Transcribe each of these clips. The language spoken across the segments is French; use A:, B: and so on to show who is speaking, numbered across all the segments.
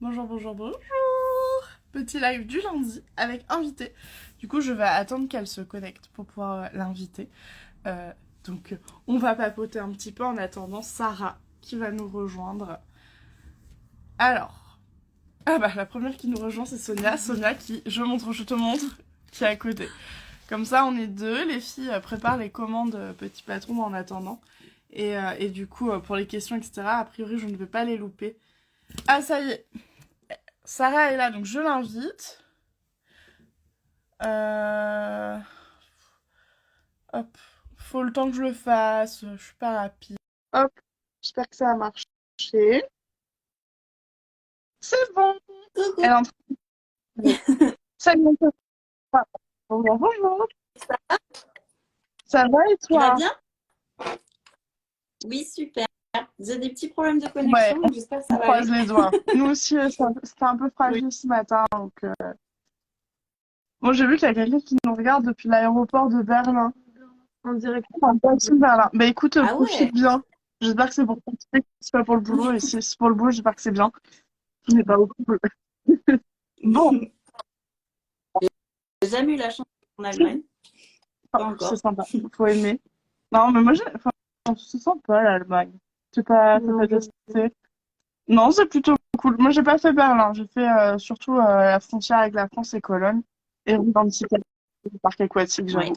A: Bonjour, bonjour, bonjour. Petit live du lundi avec invité. Du coup, je vais attendre qu'elle se connecte pour pouvoir l'inviter. Euh, donc, on va papoter un petit peu en attendant Sarah qui va nous rejoindre. Alors, la première qui nous rejoint, c'est Sonia. Sonia qui, je te montre, qui est à côté. Comme ça, on est deux. Les filles préparent les commandes Petit Patron en attendant. Et du coup, pour les questions, etc., a priori, je ne vais pas les louper. Ah, ça y est. Sarah est là, donc je l'invite. Euh... Hop. Faut le temps que je le fasse. Je suis pas rapide. Hop. J'espère que ça a marché. C'est bon.
B: Coucou,
A: Elle est en train de... Salut, mon copain. Bonjour, bonjour. Ça va et
B: tu vas
A: toi?
B: bien? Oui, super. J'ai des petits problèmes de
A: Ouais,
B: connexion, donc j'espère que
A: on
B: ça va
A: croise
B: aller.
A: les doigts. Nous aussi, c'était un peu
B: Oui.
A: fragile ce matin. Bon, j'ai vu qu'il y a quelqu'un qui nous regarde depuis l'aéroport de Berlin. En direction d'un taxi vers là. Bah écoute,
B: Ah
A: profite
B: ouais,
A: bien. J'espère que c'est pour profiter, que c'est pas pour le boulot. Et si c'est pour le boulot, j'espère que c'est bien. Mais pas beaucoup. Bon,
B: j'ai jamais eu la chance en Allemagne, pas
A: c'est
B: encore.
A: sympa. Faut aimer. Non, mais moi, enfin, c'est sympa l'Allemagne. C'est pas testé. Non, c'est plutôt cool. Moi, j'ai pas fait Berlin. J'ai fait surtout la frontière avec la France et Cologne. Et dans le petit parc aquatique, j'avoue.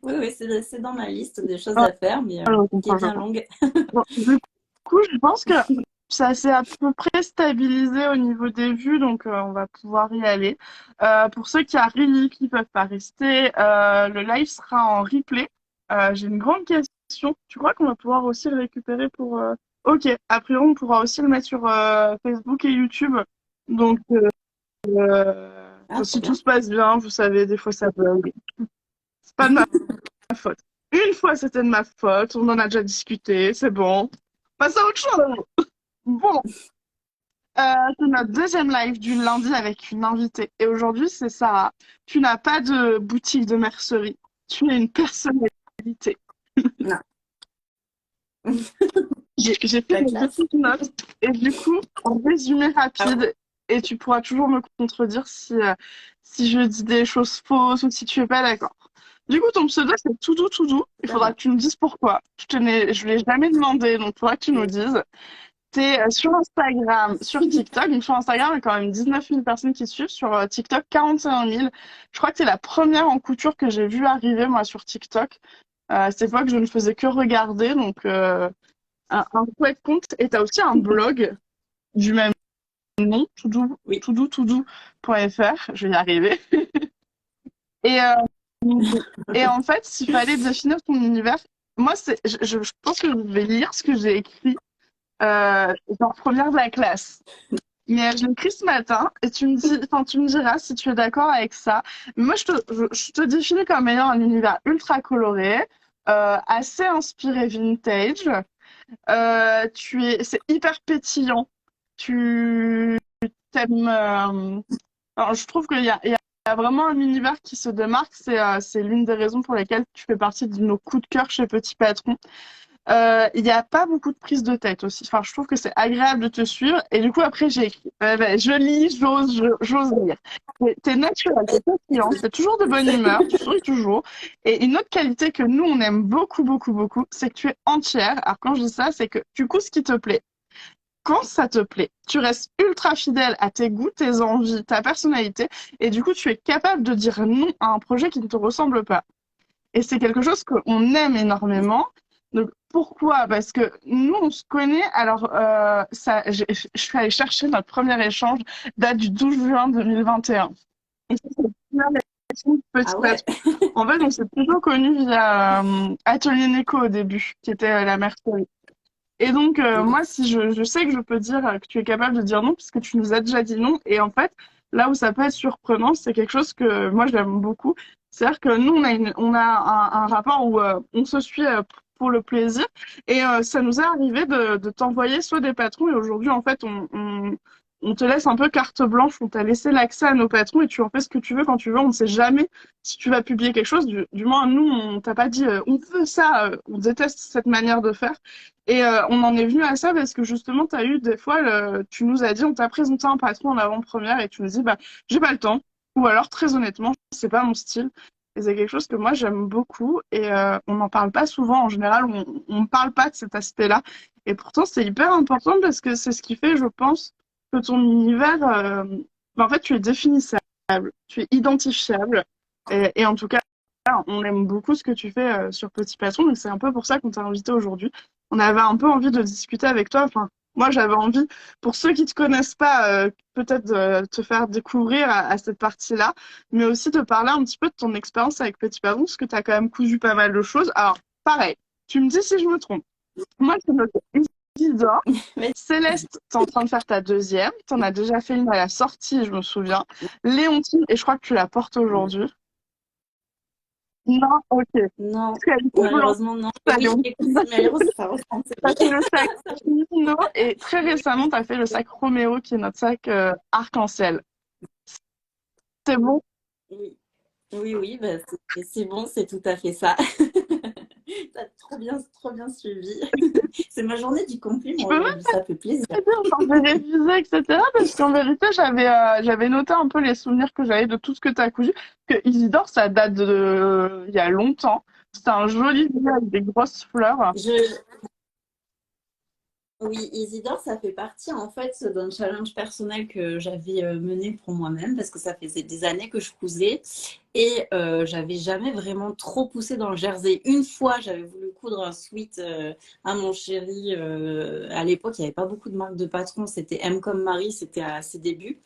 B: Oui, oui, oui, c'est dans ma liste des choses
A: Ah,
B: à faire, mais
A: je
B: qui est
A: comprends, je
B: bien
A: comprends.
B: longue.
A: Bon, du coup, je pense que ça s'est à peu près stabilisé au niveau des vues, donc on va pouvoir y aller. Pour ceux qui arrivent, qui peuvent pas rester, le live sera en replay. J'ai une grande question. Tu crois qu'on va pouvoir aussi le récupérer pour... Ok, après on pourra aussi le mettre sur Facebook et YouTube. Donc,
B: Ah, trop
A: si tout
B: bien.
A: se passe bien, vous savez, des fois ça bug. C'est pas de ma faute. Une fois, c'était de ma faute. On en a déjà discuté. C'est bon. Passe à autre chose. Bon, c'est notre deuxième live du lundi avec une invitée. Et aujourd'hui, c'est Sarah. Tu n'as pas de boutique de mercerie. Tu es une personnalité.
B: Non,
A: J'ai fait
B: la
A: des
B: classe.
A: petites notes. Et du coup, en résumé
B: Ah ouais,
A: rapide, et tu pourras toujours me contredire si je dis des choses fausses ou si tu es pas d'accord. Du coup, ton pseudo, c'est tout doux. Il
B: très
A: faudra
B: bien.
A: que tu me dises pourquoi. Je l'ai jamais demandé, donc il faudra que tu nous dises. T'es sur Instagram, sur TikTok. Donc sur Instagram, il y a quand même 19 000 personnes qui te suivent. Sur TikTok, 41 000. Je crois que t'es la première en couture que j'ai vue arriver, moi, sur TikTok. Cette fois que je ne faisais que regarder. Donc, un chouette compte. Et t'as aussi un blog du même nom,
B: Oui.
A: toudou.fr. Je vais y arriver. Et, euh, et en fait, s'il fallait définir ton univers, moi, je pense que je vais lire ce que j'ai écrit en première de la classe. Mais je l'ai écrit ce matin et tu me diras si tu es d'accord avec ça. Moi, je te définis comme ayant un univers ultra coloré, assez inspiré vintage. C'est hyper pétillant. Tu t'aimes. Alors, je trouve qu'il y a vraiment un univers qui se démarque. C'est l'une des raisons pour lesquelles tu fais partie de nos coups de cœur chez Petit Patron. Il n'y a pas beaucoup de prise de tête aussi. Enfin, je trouve que c'est agréable de te suivre. Et du coup, après, j'ai écrit. Je lis, j'ose lire. T'es naturel, t'es pétillant, t'es toujours de bonne humeur, tu souris toujours. Et une autre qualité que nous, on aime beaucoup, c'est que tu es entière. Alors, quand je dis ça, c'est que tu couds ce qui te plaît. Quand ça te plaît, tu restes ultra fidèle à tes goûts, tes envies, ta personnalité. Et du coup, tu es capable de dire non à un projet qui ne te ressemble pas. Et c'est quelque chose qu'on aime énormément. Donc pourquoi? Parce que nous, on se connaît. Alors, je suis allée chercher notre premier échange, date du 12 juin 2021. Et ça, c'est la première émission de Petit
B: Ah ouais,
A: Patron. En fait, on s'est plutôt connus via Atelier Néco au début, qui était la mercerie. Et donc,
B: oui.
A: moi, si je sais que je peux dire que tu es capable de dire non, puisque tu nous as déjà dit non. Et en fait, là où ça peut être surprenant, c'est quelque chose que moi, j'aime beaucoup. C'est-à-dire que nous, on a un rapport où on se suit pour le plaisir. Et ça nous est arrivé de t'envoyer soit des patrons. Et aujourd'hui, en fait, on te laisse un peu carte blanche. On t'a laissé l'accès à nos patrons et tu en fais ce que tu veux quand tu veux. On ne sait jamais si tu vas publier quelque chose. Du moins, nous, on t'a pas dit on veut ça, on déteste cette manière de faire. Et on en est venu à ça parce que justement, tu as eu des fois, tu nous as dit, on t'a présenté un patron en avant-première et tu nous dis, bah, j'ai pas le temps. Ou alors, très honnêtement, c'est pas mon style. Et c'est quelque chose que moi, j'aime beaucoup. Et on n'en parle pas souvent. En général, on ne parle pas de cet aspect-là. Et pourtant, c'est hyper important parce que c'est ce qui fait, je pense, que ton univers, bah, en fait, tu es définissable, tu es identifiable. Et en tout cas, on aime beaucoup ce que tu fais sur Petit Patron. Donc, c'est un peu pour ça qu'on t'a invité aujourd'hui. On avait un peu envie de discuter avec toi. Enfin, moi, j'avais envie, pour ceux qui te connaissent pas, peut-être de te faire découvrir à cette partie-là, mais aussi de parler un petit peu de ton expérience avec Petit Patron, parce que tu as quand même cousu pas mal de choses. Alors, pareil, tu me dis si je me trompe. Moi, je note Isidore.
B: Mais
A: Céleste, tu es en train de faire ta deuxième. Tu en as déjà fait une à la sortie, je me souviens. Léontine, et je crois que tu la portes aujourd'hui. Non, ok.
B: non,
A: Parce qu'elle est blanche,
B: malheureusement, non.
A: ta
B: Oui,
A: Léontine.
B: écoute, malheureusement, ça ressemble, c'est
A: T'as
B: vrai.
A: fait le sac Nino et très récemment, tu as fait le sac Roméo, qui est notre sac arc-en-ciel. C'est bon?
B: Oui, oui, oui, bah, c'est bon, c'est tout à fait ça. T'as trop bien suivi. C'est ma journée du
A: Je
B: compliment
A: peux même
B: aujourd'hui, ça fait plaisir.
A: pas dire genre j'ai révisé, etc. Parce qu'en vérité, j'avais noté un peu les souvenirs que j'avais de tout ce que tu as cousu. Que Isidore, ça date de il y a longtemps. C'est un joli gilet avec des grosses fleurs.
B: Je, Oui, Isidore, ça fait partie en fait d'un challenge personnel que j'avais mené pour moi-même parce que ça faisait des années que je cousais et j'avais jamais vraiment trop poussé dans le jersey. Une fois, j'avais voulu coudre un sweat à mon chéri. À l'époque, il n'y avait pas beaucoup de marques de patrons. C'était M comme Marie, c'était à ses débuts.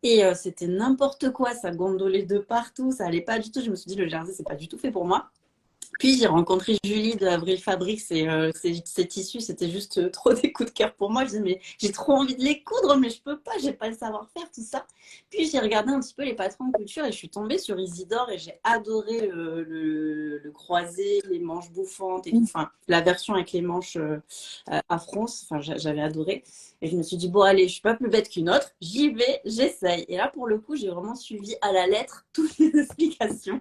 B: Et c'était n'importe quoi, ça gondolait de partout, ça allait pas du tout. Je me suis dit, le jersey, c'est pas du tout fait pour moi. Puis j'ai rencontré Julie de Avril Fabrics et ces tissus, c'était juste trop des coups de cœur pour moi. Je disais, mais j'ai trop envie de les coudre, mais je peux pas, j'ai pas le savoir-faire, tout ça. Puis j'ai regardé un petit peu les patrons de couture et je suis tombée sur Isidore et j'ai adoré le croisé, les manches bouffantes et tout. Enfin, la version avec les manches à fronce, enfin, j'avais adoré. Et je me suis dit, bon, allez, je suis pas plus bête qu'une autre, j'y vais, j'essaye. Et là, pour le coup, j'ai vraiment suivi à la lettre toutes les explications.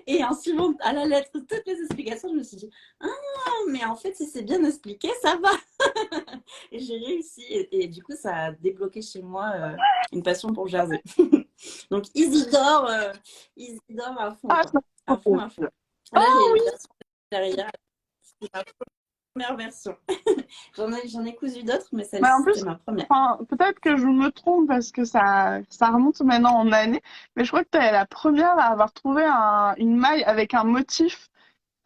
B: Et en suivant à la lettre toutes les explications, je me suis dit, ah, mais en fait, si c'est bien expliqué, ça va. Et j'ai réussi. Et du coup, ça a débloqué chez moi une passion pour le jersey. Donc, Isidore à fond,
A: Ah,
B: quoi.
A: c'est
B: À
A: trop
B: fond,
A: cool.
B: à fond.
A: Oh
B: Là, j'ai
A: oui!
B: une version derrière. C'est ma première version. J'en ai cousu d'autres, mais
A: Mais
B: celle-ci,
A: en
B: c'était
A: plus,
B: ma première.
A: enfin, peut-être que je me trompe parce que ça remonte maintenant en années, mais je crois que tu es la première à avoir trouvé une maille avec un motif.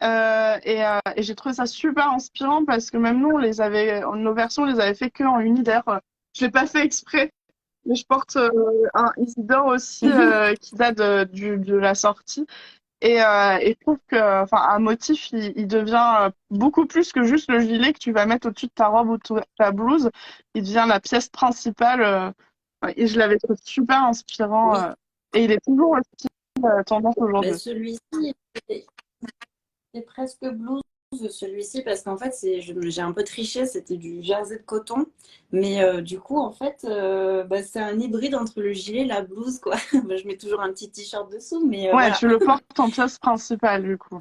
A: Et j'ai trouvé ça super inspirant parce que même nous, nos versions, on les avait fait que en unidaire. Je l'ai pas fait exprès, mais je porte un Isidore aussi qui date de la sortie. Et je trouve que, enfin, un motif, il devient beaucoup plus que juste le gilet que tu vas mettre au-dessus de ta robe ou de ta blouse. Il devient la pièce principale. Ouais, et je l'avais trouvé super inspirant.
B: Oui,
A: Et il est toujours aussi tendance
B: mais
A: aujourd'hui.
B: celui-ci, c'est presque blouse celui-ci parce qu'en fait j'ai un peu triché, c'était du jersey de coton, mais du coup en fait bah, c'est un hybride entre le gilet et la blouse quoi. Bah, je mets toujours un petit t-shirt dessous, mais
A: Ouais,
B: voilà.
A: tu le portes en pièce principale, du coup.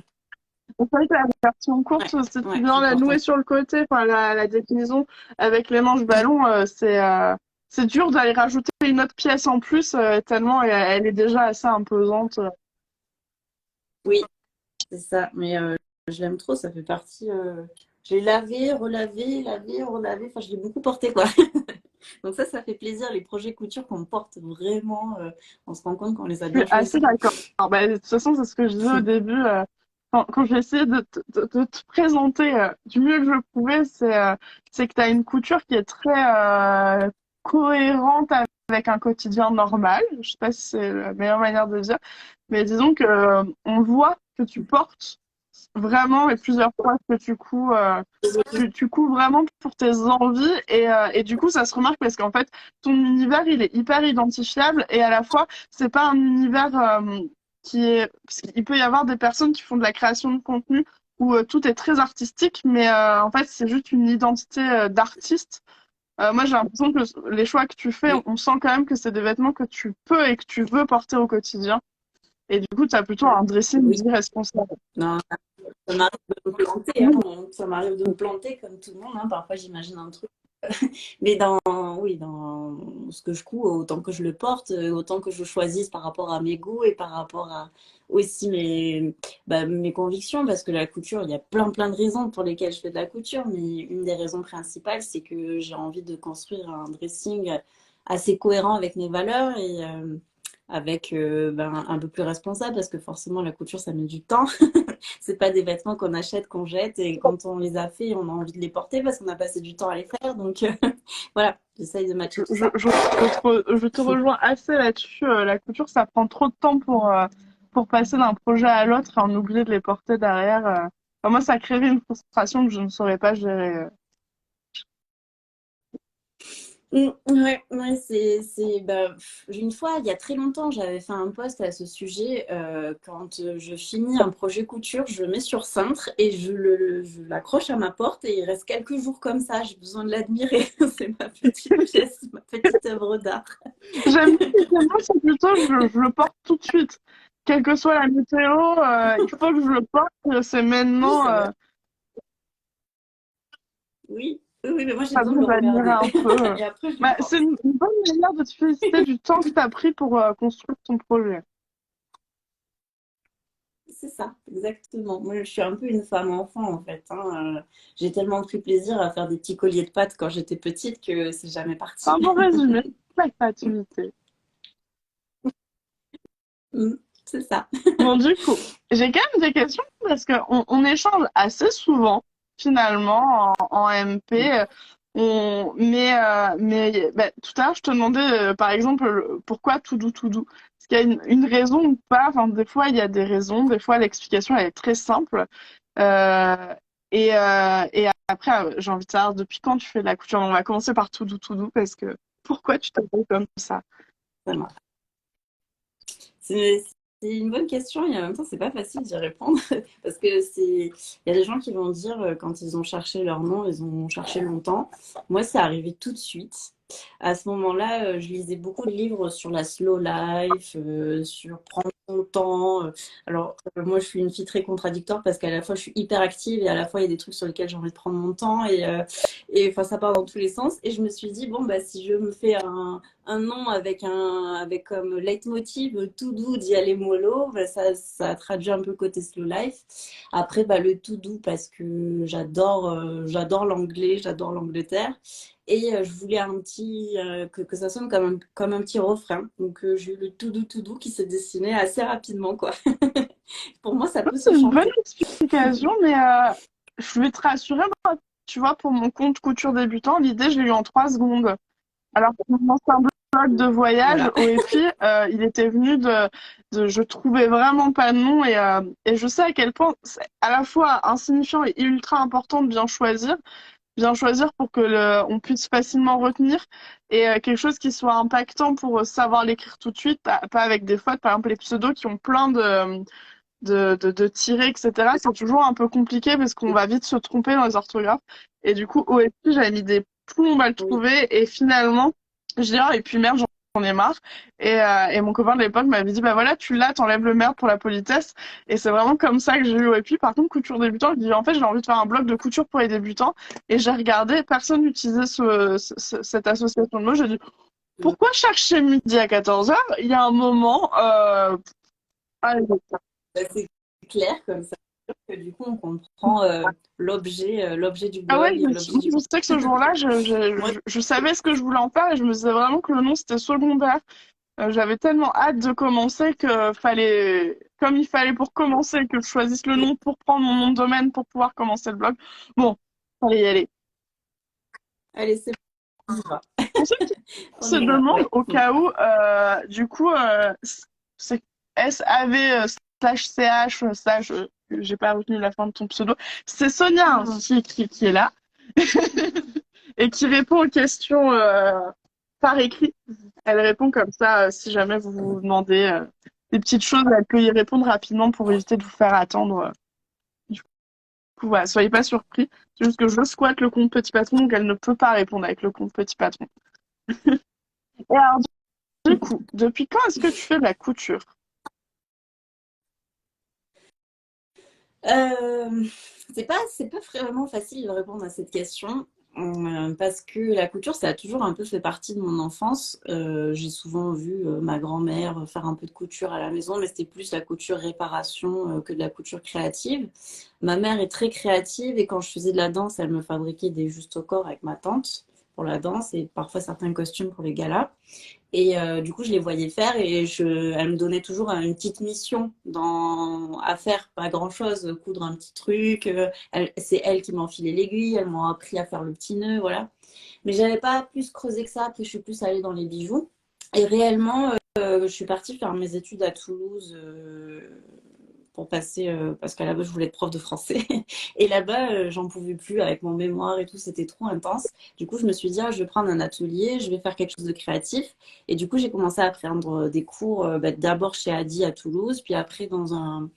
A: En fait, la version courte,
B: Ouais,
A: si tu
B: ouais, je
A: viens
B: le
A: la
B: porte
A: nouer sur le côté, enfin, la déclinaison avec les manches ballon, c'est dur d'aller rajouter une autre pièce en plus, tellement elle est déjà assez imposante.
B: Oui, c'est ça, mais je l'aime trop, ça fait partie. Je l'ai lavé, relavé, lavé, relavé, enfin je l'ai beaucoup porté quoi. Donc ça fait plaisir les projets couture qu'on porte vraiment, on se rend compte qu'on les a
A: Je suis
B: bien
A: assez
B: choisis.
A: d'accord. Alors, bah, de toute façon, c'est ce que je disais au début. Quand j'ai essayé de te présenter du mieux que je pouvais, c'est que tu as une couture qui est très cohérente avec un quotidien normal. Je sais pas si c'est la meilleure manière de dire, mais disons que on voit que tu portes vraiment et plusieurs fois que tu couds, tu couds vraiment pour tes envies et du coup ça se remarque parce qu'en fait ton univers il est hyper identifiable et à la fois c'est pas un univers qui est parce qu'il peut y avoir des personnes qui font de la création de contenu où tout est très artistique mais en fait c'est juste une identité d'artiste. Moi j'ai l'impression que les choix que tu fais
B: Oui,
A: on sent quand même que c'est des vêtements que tu peux et que tu veux porter au quotidien et du coup tu as plutôt un dressing
B: oui,
A: dit responsable.
B: non. Ça m'arrive de me planter, hein. Ça m'arrive de me planter comme tout le monde, hein. Parfois, j'imagine un truc. Mais oui, dans ce que je couds, autant que je le porte, autant que je choisisse par rapport à mes goûts et par rapport à aussi mes convictions, parce que la couture, il y a plein de raisons pour lesquelles je fais de la couture, mais une des raisons principales, c'est que j'ai envie de construire un dressing assez cohérent avec mes valeurs et avec un peu plus responsable, parce que forcément, la couture, ça met du temps. C'est pas des vêtements qu'on achète, qu'on jette, et quand on les a fait, on a envie de les porter parce qu'on a passé du temps à les faire. Donc voilà, j'essaye de matcher tout ça.
A: Je te rejoins assez là-dessus. La couture, ça prend trop de temps pour passer d'un projet à l'autre et en oublier de les porter derrière. Enfin, moi, ça créerait une frustration que je ne saurais pas gérer.
B: Ouais, une fois, il y a très longtemps, j'avais fait un post à ce sujet. Quand je finis un projet couture, je le mets sur cintre et je l'accroche à ma porte et il reste quelques jours comme ça. J'ai besoin de l'admirer. C'est ma petite pièce, ma petite œuvre d'art.
A: Moi, c'est plutôt, je le porte tout de suite. Quelle que soit la météo, il faut que je le porte. C'est
B: Oui,
A: maintenant.
B: c'est vrai. Oui, mais moi j'ai
A: Pas
B: besoin de
A: besoin
B: le
A: d'admirer
B: regarder.
A: un peu.
B: Et après, je le
A: Bah, c'est
B: porte.
A: une bonne manière de te féliciter du temps que tu as pris pour construire ton projet.
B: C'est ça, exactement. Moi, je suis un peu une femme enfant en fait, hein. J'ai tellement pris plaisir à faire des petits colliers de pâtes quand j'étais petite que c'est jamais
A: C'est un
B: parti.
A: bon résumé. La créativité.
B: Mm, c'est ça.
A: Bon, du coup, j'ai quand même des questions parce qu'on échange assez souvent, finalement, en MP. Mais bah, tout à l'heure, je te demandais, par exemple, pourquoi tout doux, tout doux. Est-ce qu'il y a une raison ou pas? Enfin, des fois, il y a des raisons. Des fois, l'explication, elle est très simple. Euh, et après, j'ai envie de savoir depuis quand tu fais de la couture. On va commencer par tout doux parce que pourquoi tu t'appelles comme ça?
B: Ça marche. C'est c'est une bonne question et en même temps, c'est pas facile d'y répondre parce que il y a des gens qui vont dire quand ils ont cherché leur nom, ils ont cherché longtemps. Moi, c'est arrivé tout de suite. À ce moment-là, je lisais beaucoup de livres sur la slow life, sur prendre son temps. Alors, moi, je suis une fille très contradictoire parce qu'à la fois, je suis hyper active et à la fois, il y a des trucs sur lesquels j'ai envie de prendre mon temps et enfin, ça part dans tous les sens. Et je me suis dit, bon, bah, si je me fais un nom avec comme leitmotiv tout doux d'y aller mollo, bah, ça traduit un peu le côté slow life. Après, bah, le tout doux parce que j'adore l'anglais, j'adore l'Angleterre. Et je voulais que ça sonne comme un petit refrain. Donc j'ai eu le tout doux qui s'est dessiné assez rapidement, quoi. Pour moi, ça peut se
A: C'est une bonne
B: chanter.
A: explication, mais je vais te rassurer, moi, tu vois, pour mon compte couture débutant, l'idée, je l'ai eu en 3 secondes. Alors, pour mon ancien blog de voyage,
B: Voilà.
A: OEPI, il était venu je trouvais vraiment pas de nom et je sais à quel point c'est à la fois insignifiant et ultra important de bien choisir pour que on puisse facilement retenir et quelque chose qui soit impactant pour savoir l'écrire tout de suite, pas avec des fautes, par exemple les pseudos qui ont plein de tirer, etc. C'est toujours un peu compliqué parce qu'on va vite se tromper dans les orthographes. Et du coup, OSP, j'avais mis des plombs à le
B: Oui.
A: trouver. Et finalement, je dis, ah, et puis merde, j'en ai marre. Et mon copain de l'époque m'avait dit, bah voilà, tu l'as, t'enlèves le merde pour la politesse. Et c'est vraiment comme ça que j'ai eu OSP. Par contre, couture débutant, je dis, en fait, j'ai envie de faire un blog de couture pour les débutants. Et j'ai regardé, personne n'utilisait cette association de mots. J'ai dit, pourquoi chercher midi à 14h? Il y a un moment, allez,
B: Bah, c'est clair comme ça. Que du coup, on comprend l'objet du
A: ah ouais,
B: blog et l'objet
A: moi,
B: du
A: je
B: groupe.
A: sais que ce jour-là,
B: Moi,
A: je savais ce que je voulais en faire et je me disais vraiment que le nom, c'était secondaire. J'avais tellement hâte de commencer que fallait, comme il fallait pour commencer, que je choisisse le nom pour prendre mon nom de domaine pour pouvoir commencer le blog. Bon, fallait y aller.
B: allez, c'est bon, on y va.
A: Pour ceux qui
B: On
A: se
B: y va,
A: demandent,
B: ouais.
A: au cas où, du coup, c'est SAV slash CH slash, j'ai pas retenu la fin de ton pseudo. C'est Sonia hein, qui est là et qui répond aux questions par écrit. Elle répond comme ça, si jamais vous vous demandez des petites choses, elle peut y répondre rapidement pour éviter de vous faire attendre. Du coup, voilà, soyez pas surpris. C'est juste que je squatte le compte Petit Patron, donc elle ne peut pas répondre avec le compte Petit Patron. Et alors, du coup, depuis quand est-ce que tu fais de la couture?
B: Euh, c'est pas vraiment facile de répondre à cette question. Parce que la couture, ça a toujours un peu fait partie de mon enfance. J'ai souvent vu ma grand-mère faire un peu de couture à la maison, mais c'était plus la couture réparation que de la couture créative. Ma mère est très créative et quand je faisais de la danse, elle me fabriquait des justes au corps avec ma tante pour la danse et parfois certains costumes pour les galas. Et du coup, je les voyais faire et elle me donnait toujours une petite mission à faire, pas grand-chose, coudre un petit truc. C'est elle qui m'enfilait l'aiguille, elle m'a appris à faire le petit nœud, voilà. Mais j'avais pas plus creusé que ça. Après, je suis plus allée dans les bijoux. Et réellement, je suis partie faire mes études à Toulouse pour passer, parce qu'à la base, je voulais être prof de français. Et là-bas, j'en pouvais plus avec mon mémoire et tout, c'était trop intense. Du coup, je me suis dit, ah, je vais prendre un atelier, je vais faire quelque chose de créatif. Et du coup, j'ai commencé à prendre des cours d'abord chez Adi à Toulouse, puis après dans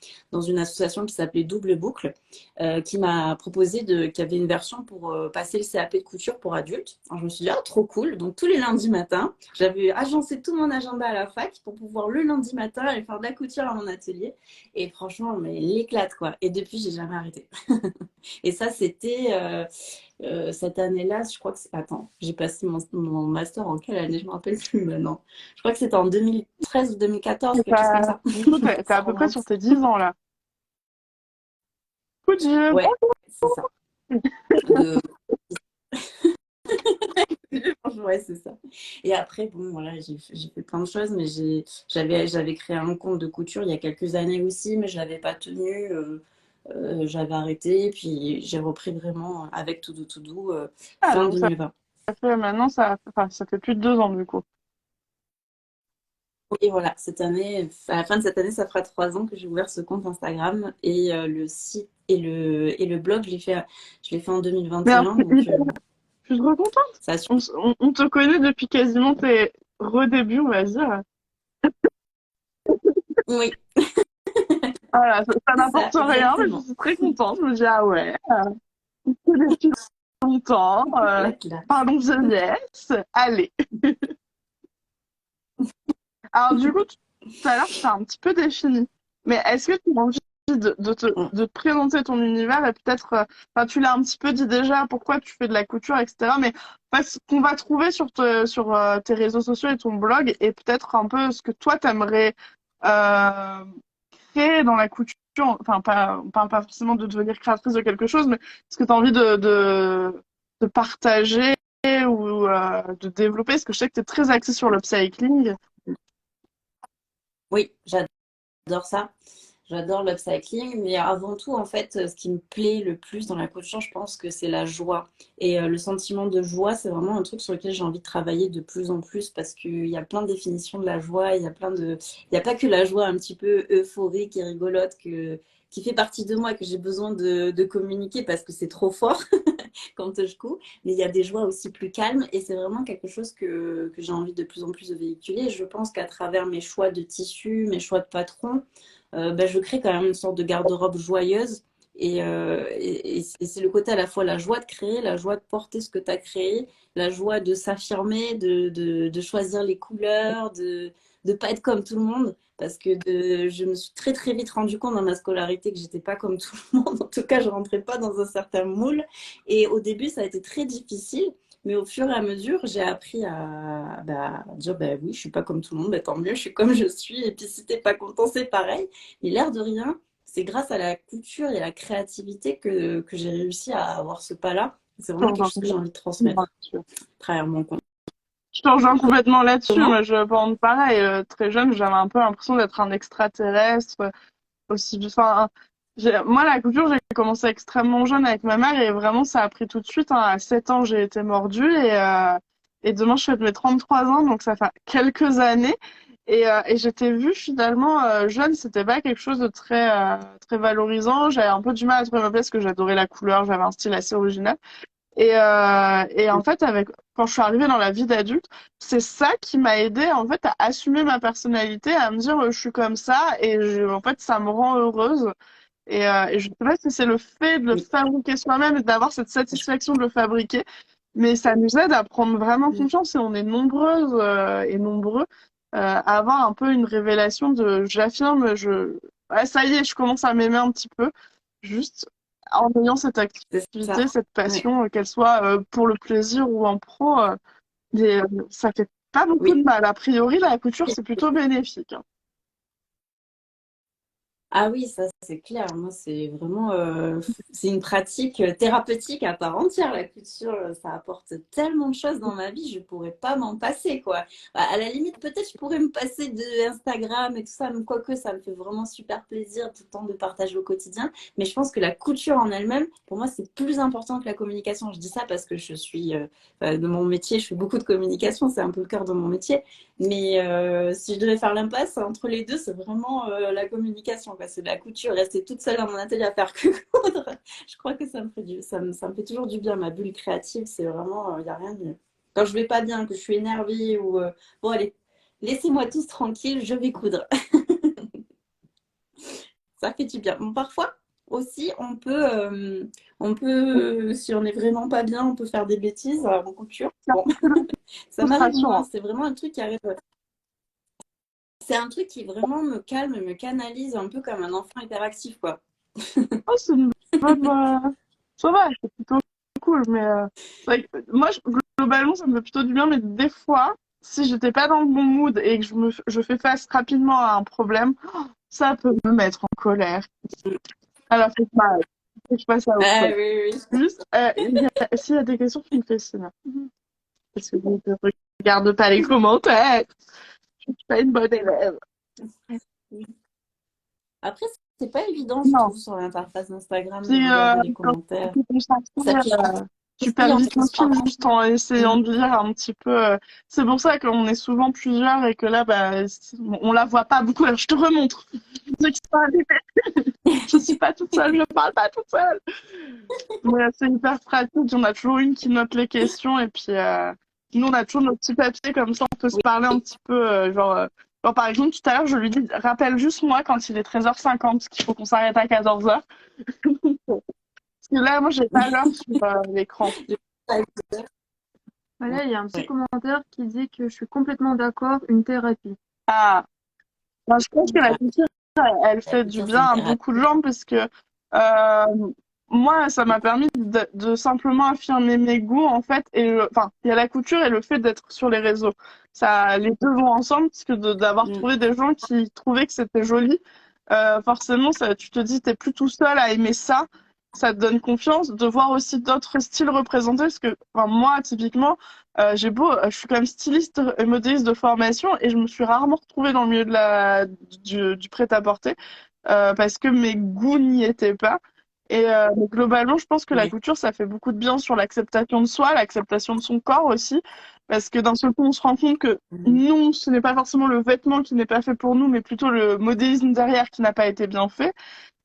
B: une association qui s'appelait Double Boucle, qui m'a proposé qu'il y avait une version pour passer le CAP de couture pour adultes. Alors, je me suis dit, ah, trop cool. Donc, tous les lundis matin, j'avais agencé tout mon agenda à la fac pour pouvoir le lundi matin aller faire de la couture à mon atelier. Et franchement, mais l'éclate, quoi. Et depuis, j'ai jamais arrêté. Et ça, c'était cette année-là, je crois que c'est... Attends, j'ai passé mon master en quelle année? Je me rappelle plus maintenant. Je crois que c'était en 2013 ou 2014, quelque chose comme ça.
A: Du coup, t'es
B: Ça
A: à peu près sur
B: remonte.
A: tes 10 ans là. Écoute,
B: Ouais, c'est ça. De... Ouais, c'est ça. Et après, bon, voilà, j'ai fait plein de choses, mais j'avais créé un compte de couture il y a quelques années aussi, mais je l'avais pas tenu. J'avais arrêté, puis j'ai repris vraiment avec Tout Doux Tout Doux
A: ah,
B: fin
A: donc ça
B: 2020.
A: fait maintenant, enfin, ça fait plus de 2 ans du coup.
B: Et voilà, cette année, à la fin de cette année, ça fera 3 ans que j'ai ouvert ce compte Instagram et le site et le blog, je l'ai fait en
A: Mais alors,
B: 2021, donc
A: je suis trop contente.
B: ça a
A: On te connaît depuis quasiment tes redébuts, on va dire.
B: Oui,
A: Voilà, ça
B: c'est ça,
A: n'apporte rien, mais je
B: exactement.
A: suis très contente. Je me dis, ah ouais, on te connaît depuis longtemps.
B: La classe.
A: Pardon, vieillesse. Allez. Alors, du coup, tout à l'heure, tu t'es un petit peu défini. Mais est-ce que tu as envie de te présenter ton univers et peut-être, enfin, tu l'as un petit peu dit déjà, pourquoi tu fais de la couture, etc. Mais ce qu'on va trouver sur tes réseaux sociaux et ton blog et peut-être un peu ce que toi, t'aimerais créer dans la couture. Enfin, on parle pas forcément de devenir créatrice de quelque chose, mais ce que tu as envie de partager ou de développer. Parce que je sais que tu es très axée sur l'upcycling.
B: Oui, j'adore ça. J'adore l'upcycling, mais avant tout, en fait, ce qui me plaît le plus dans la couture, je pense que c'est la joie. Et le sentiment de joie, c'est vraiment un truc sur lequel j'ai envie de travailler de plus en plus parce qu'il y a plein de définitions de la joie, il n'y a pas que la joie un petit peu euphorique et rigolote qui fait partie de moi, que j'ai besoin de communiquer parce que c'est trop fort quand je couds, mais il y a des joies aussi plus calmes et c'est vraiment quelque chose que j'ai envie de plus en plus de véhiculer. Je pense qu'à travers mes choix de tissus, mes choix de patrons, ben, je crée quand même une sorte de garde-robe joyeuse. Et c'est le côté à la fois la joie de créer, la joie de porter ce que tu as créé, la joie de s'affirmer, de choisir les couleurs, de ne pas être comme tout le monde. Parce que je me suis très très vite rendu compte dans ma scolarité que j'étais pas comme tout le monde. En tout cas, je rentrais pas dans un certain moule. Et au début, ça a été très difficile. Mais au fur et à mesure, j'ai appris à dire, bah oui, je suis pas comme tout le monde, bah, tant mieux, je suis comme je suis. Et puis si t'es pas content, c'est pareil. Mais l'air de rien, c'est grâce à la couture et à la créativité que j'ai réussi à avoir ce pas-là. C'est
A: Je te
B: vraiment quelque
A: rejoins
B: chose que j'ai envie de
A: complètement
B: transmettre
A: là-dessus.
B: à travers mon compte.
A: Je te rejoins complètement là-dessus.
B: Comment?
A: Moi, je pense pareil. Très jeune, j'avais un peu l'impression d'être un extraterrestre. Aussi, enfin, moi, la couture, j'ai commencé extrêmement jeune avec ma mère et vraiment, ça a pris tout de suite, hein. À 7 ans, j'ai été mordue et demain, je fête mes 33 ans, donc ça fait quelques années. Et j'étais vue finalement jeune, c'était pas quelque chose de très valorisant. J'avais un peu du mal à trouver ma place parce que j'adorais la couleur, j'avais un style assez original. Et en fait, quand je suis arrivée dans la vie d'adulte, c'est ça qui m'a aidée en fait à assumer ma personnalité, à me dire je suis comme ça et en fait ça me rend heureuse. Et je sais pas si c'est le fait de le
B: Oui.
A: fabriquer soi-même et d'avoir cette satisfaction de le fabriquer, mais ça nous aide à prendre vraiment confiance et on est nombreuses et nombreux à avoir un peu une révélation de j'affirme, ouais, ça y est, je commence à m'aimer un petit peu. juste en ayant cette
B: C'est ça.
A: activité, cette
B: Ouais.
A: passion, qu'elle soit pour le plaisir ou en pro, ça fait pas beaucoup
B: Oui.
A: de mal. A priori, la couture, c'est plutôt bénéfique, hein.
B: Ah oui, ça c'est clair. Moi, c'est vraiment, c'est une pratique thérapeutique à part entière. La couture, ça apporte tellement de choses dans ma vie, je pourrais pas m'en passer, quoi. Bah, à la limite, peut-être je pourrais me passer de Instagram et tout ça, mais quoique ça me fait vraiment super plaisir tout le temps de partager au quotidien. Mais je pense que la couture en elle-même, pour moi, c'est plus important que la communication. Je dis ça parce que je suis de mon métier, je fais beaucoup de communication, c'est un peu le cœur de mon métier. Mais si je devais faire l'impasse entre les deux, c'est vraiment la communication, quoi. C'est de la couture, rester toute seule dans mon atelier à faire que coudre. Je crois que ça me fait ça me fait toujours du bien. Ma bulle créative, c'est vraiment, il n'y a rien de mieux. Quand je vais pas bien, que je suis énervée ou bon, allez, laissez-moi tous tranquille, je vais coudre. Ça fait du bien. Bon, parfois aussi, on peut, si on est vraiment pas bien, on peut faire des bêtises en couture. Bon, ça m'arrive
A: Frustration,
B: moins.
A: hein.
B: C'est vraiment un truc qui arrive. C'est un truc qui vraiment me calme, me canalise un peu comme un enfant hyperactif, quoi.
A: Oh, c'est une bonne, ça va, c'est plutôt cool, mais c'est vrai que moi, globalement, ça me fait plutôt du bien, mais des fois, si j'étais pas dans le bon mood et que je fais face rapidement à un problème, ça peut me mettre en colère. Alors, faut que je passe à autre
B: Ah
A: chose.
B: oui, oui.
A: Juste, s'il y a des questions, tu me fais signe. Parce que je ne regarde pas les commentaires. Je suis pas une bonne élève.
B: Oui. Après, c'est pas évident, je
A: Non.
B: trouve, sur l'interface d'Instagram de
A: Puis,
B: regarder les
A: quand
B: commentaires.
A: tu es
B: Ça
A: concentré,
B: pique
A: tu
B: aussi,
A: perds
B: on
A: vite le
B: se
A: fil
B: prend.
A: juste en essayant de lire un petit peu. C'est pour ça qu'on est souvent plusieurs et que là, bah, on la voit pas beaucoup. Alors, je te remontre. Ceux qui sont arrivés, je suis pas toute seule, je parle pas toute seule. Mais c'est hyper pratique. On a toujours une qui note les questions et puis nous, on a toujours nos petits papiers comme ça. On peut se parler un petit peu. Genre, par exemple, tout à l'heure, je lui dis, rappelle juste moi quand il est 13h50 qu'il faut qu'on s'arrête à 14h. Parce que là, moi, j'ai pas l'heure sur l'écran.
C: Voilà, il y a un petit
B: Ouais,
C: commentaire qui dit que je suis complètement d'accord, une thérapie.
A: Ah, ben, je pense que la
B: ah,
A: culture, elle
B: la
A: fait du
B: couture, c'est
A: bien
B: une
A: à beaucoup de
B: thérapie.
A: gens parce que moi, ça m'a permis de simplement affirmer mes goûts, en fait. Et enfin, il y a la couture et le fait d'être sur les réseaux. Ça, les deux vont ensemble parce que d'avoir
B: Mm,
A: trouvé des gens qui trouvaient que c'était joli, forcément, ça, tu te dis, t'es plus tout seul à aimer ça. Ça te donne confiance de voir aussi d'autres styles représentés parce que enfin, moi, typiquement, je suis quand même styliste et modéliste de formation et je me suis rarement retrouvée dans le milieu du prêt-à-porter parce que mes goûts n'y étaient pas. Et mais globalement, je pense que la
B: ouais.
A: couture, ça fait beaucoup de bien sur l'acceptation de soi, l'acceptation de son corps aussi, parce que d'un seul coup, on se rend compte que
B: Mm,
A: non, ce n'est pas forcément le vêtement qui n'est pas fait pour nous, mais plutôt le modélisme derrière qui n'a pas été bien fait.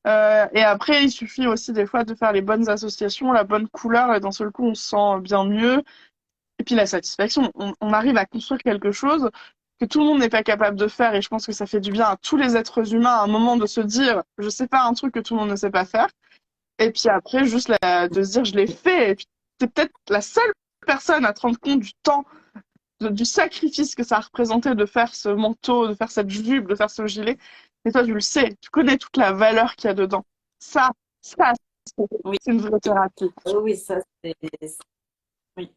A: Et après, il suffit aussi des fois de faire les bonnes associations, la bonne couleur, et d'un seul coup, on se sent bien mieux. Et puis la satisfaction, on arrive à construire quelque chose que tout le monde n'est pas capable de faire, et je pense que ça fait du bien à tous les êtres humains à un moment de se dire, je sais pas un truc que tout le monde ne sait pas faire. Et puis après, juste de se dire, je l'ai fait. Et puis, t'es peut-être la seule personne à te rendre compte du temps, du sacrifice que ça a représenté de faire ce manteau, de faire cette jupe, de faire ce gilet. Et toi, tu le sais, tu connais toute la valeur qu'il y a dedans. Ça, ça, c'est
B: oui,
A: c'est une vraie thérapie.
B: oui, oui, ça, c'est. Oui.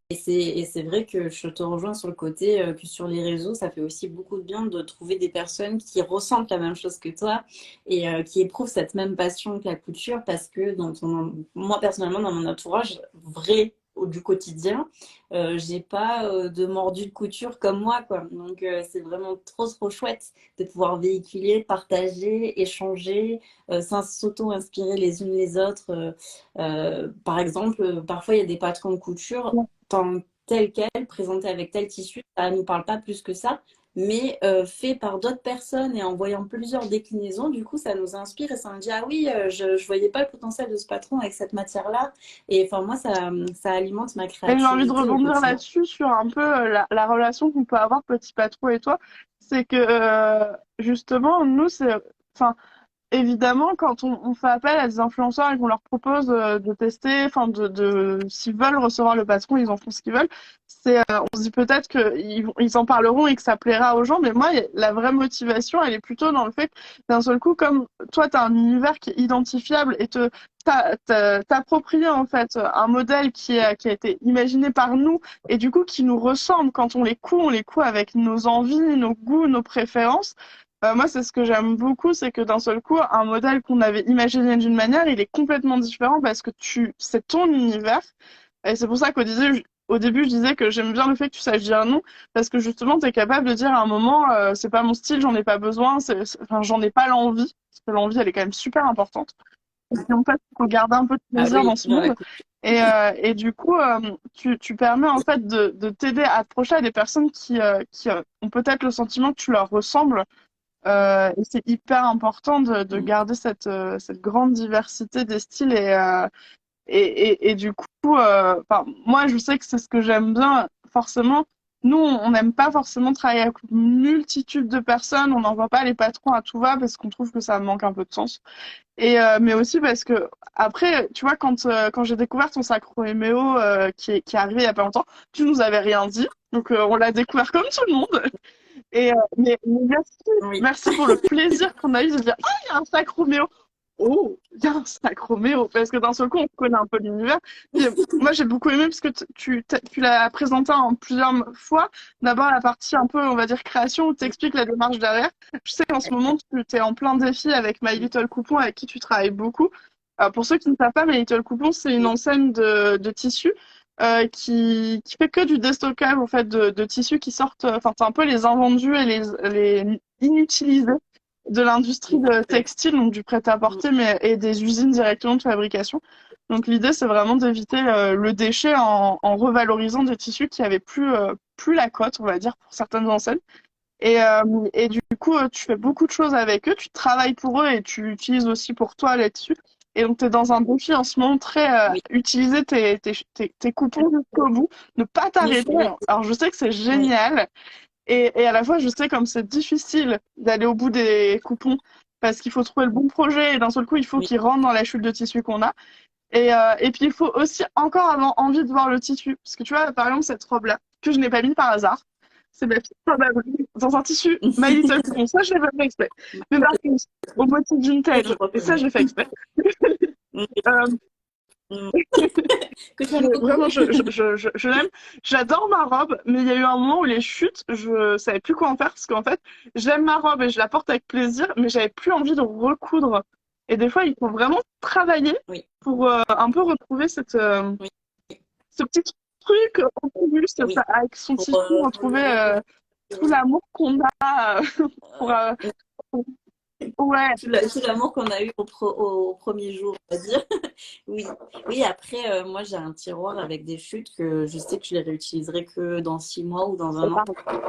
B: Et c'est vrai que je te rejoins sur le côté que sur les réseaux, ça fait aussi beaucoup de bien de trouver des personnes qui ressentent la même chose que toi et qui éprouvent cette même passion que la couture parce que moi personnellement, dans mon entourage vrai du quotidien, j'ai pas de mordu de couture comme moi, quoi. Donc c'est vraiment trop trop chouette de pouvoir véhiculer, partager, échanger, sans s'auto-inspirer les unes les autres. Par exemple, parfois il y a des patrons de couture tel quel, présenté avec tel tissu, ça ne nous parle pas plus que ça, mais fait par d'autres personnes et en voyant plusieurs déclinaisons, du coup, ça nous inspire et ça me dit, ah oui, je ne voyais pas le potentiel de ce patron avec cette matière-là. Et enfin, moi, ça alimente ma
A: Et j'ai envie de
B: créativité au
A: rebondir
B: quotidien.
A: là-dessus sur un peu la relation qu'on peut avoir, Petit Patron et toi. C'est que justement, nous, enfin, évidemment, quand on fait appel à des influenceurs et qu'on leur propose de tester, enfin s'ils veulent recevoir le patron, ils en font ce qu'ils veulent. On se dit peut-être qu'ils en parleront et que ça plaira aux gens, mais moi, la vraie motivation, elle est plutôt dans le fait que d'un seul coup, comme toi, tu as un univers qui est identifiable et t'approprier en fait un modèle qui a été imaginé par nous et du coup qui nous ressemble quand on les coud avec nos envies, nos goûts, nos préférences. Moi, c'est ce que j'aime beaucoup, c'est que d'un seul coup, un modèle qu'on avait imaginé d'une manière, il est complètement différent parce que c'est ton univers. Et c'est pour ça au début, je disais que j'aime bien le fait que tu saches dire non, parce que justement, tu es capable de dire à un moment, c'est pas mon style, j'en ai pas besoin, enfin, j'en ai pas l'envie, parce que l'envie, elle est quand même super importante. Et en fait, il faut garder un peu de
B: Ah
A: plaisir dans
B: oui,
A: ce
B: dans la
A: monde.
B: coupe.
A: Et du coup, tu permets en fait de t'aider à te projeter à des personnes qui ont peut-être le sentiment que tu leur ressembles. Et c'est hyper important de
B: Mm.
A: garder cette grande diversité des styles et du coup, enfin, moi, je sais que c'est ce que j'aime bien. Forcément, nous, on n'aime pas forcément travailler avec une multitude de personnes. On n'envoie pas les patrons à tout va parce qu'on trouve que ça manque un peu de sens. Mais aussi parce que après, tu vois, quand j'ai découvert ton Sacro Méo qui est arrivé il y a pas longtemps, tu nous avais rien dit. Donc on l'a découvert comme tout le monde. Mais
B: Oui.
A: merci pour le plaisir qu'on a eu de dire ah il y a un Sacro Méo. Oh, il y a un Sacro Méo parce que d'un seul coup on connaît un peu l'univers. Puis, moi j'ai beaucoup aimé parce que tu l'as présenté en plusieurs fois. D'abord la partie un peu on va dire création où tu expliques la démarche derrière. Je sais qu'en ce moment tu es en plein défi avec My Little Coupon avec qui tu travailles beaucoup. Pour ceux qui ne savent pas, My Little Coupon c'est une
B: Oui.
A: enseigne de tissus qui fait que du déstockage en fait de tissus qui sortent. Enfin c'est un peu les invendus et les inutilisés de l'industrie textile, donc du
B: Mm.
A: prêt-à-porter, mais et des usines directement de fabrication. Donc l'idée, c'est vraiment d'éviter le déchet en revalorisant des tissus qui avaient plus la cote, on va dire, pour certaines enseignes. Et du coup, tu fais beaucoup de choses avec eux, tu travailles pour eux et tu utilises aussi pour toi là-dessus. Et donc, tu es dans un défi en ce moment très
B: Oui.
A: utiliser tes coupons jusqu'au bout, ne pas t'arrêter.
B: Oui.
A: Alors, je sais que c'est
B: Oui.
A: génial, et à la fois, je sais comme c'est difficile d'aller au bout des coupons parce qu'il faut trouver le bon projet et d'un seul coup, il faut
B: Oui.
A: qu'il rentre dans la chute de tissu qu'on a. Et puis, il faut aussi encore avoir envie de voir le tissu. Parce que tu vois, par exemple, cette robe-là, que je n'ai pas mis par hasard, c'est ma petite robe à Brie dans un tissu My Little Coupon. Ça, je l'ai pas fait exprès. Mais par contre, au motif
B: Je
A: vintage, et ça,
B: reconnais.
A: j'ai fait exprès.
B: Mm.
A: Euh,
B: Mm. Que tu aimes beaucoup.
A: Vraiment, je l'aime. J'adore ma robe, mais il y a eu un moment où les chutes, je savais plus quoi en faire parce qu'en fait, j'aime ma robe et je la porte avec plaisir, mais j'avais plus envie de recoudre. Et des fois, il faut vraiment travailler
B: Oui.
A: pour un peu retrouver
B: Oui.
A: ce petit truc en plus,
B: Oui.
A: avec son
B: Pour,
A: tissu,
B: pour le
A: retrouver
B: reconnaître.
A: tout l'amour qu'on a pour, ouais,
B: Tout l'amour qu'on a eu au premier jour, on va dire. Oui, oui. Après, moi, j'ai un tiroir avec des chutes que je sais que je les réutiliserai que dans 6 mois ou dans
A: c'est
B: un an
A: pareil.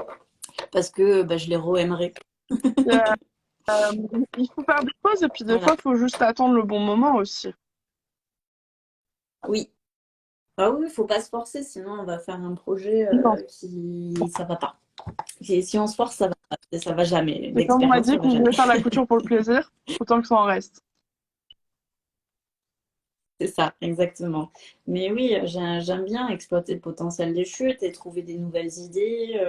B: parce que bah, je les re-aimerai.
A: Euh, il faut faire des pauses et puis des
B: Voilà.
A: fois, il faut juste attendre le bon moment aussi.
B: Oui. Ah oui, il faut pas se forcer, sinon on va faire un projet
A: Non.
B: qui ça va pas. Et si on se force, ça va pas. Ça va jamais.
A: Et quand on m'a
B: L'expérience,
A: dit
B: ça va
A: qu'on
B: jamais.
A: voulait faire la couture pour le plaisir, autant que ça en reste.
B: C'est ça, exactement. Mais oui, j'aime bien exploiter le potentiel des chutes et trouver des nouvelles idées.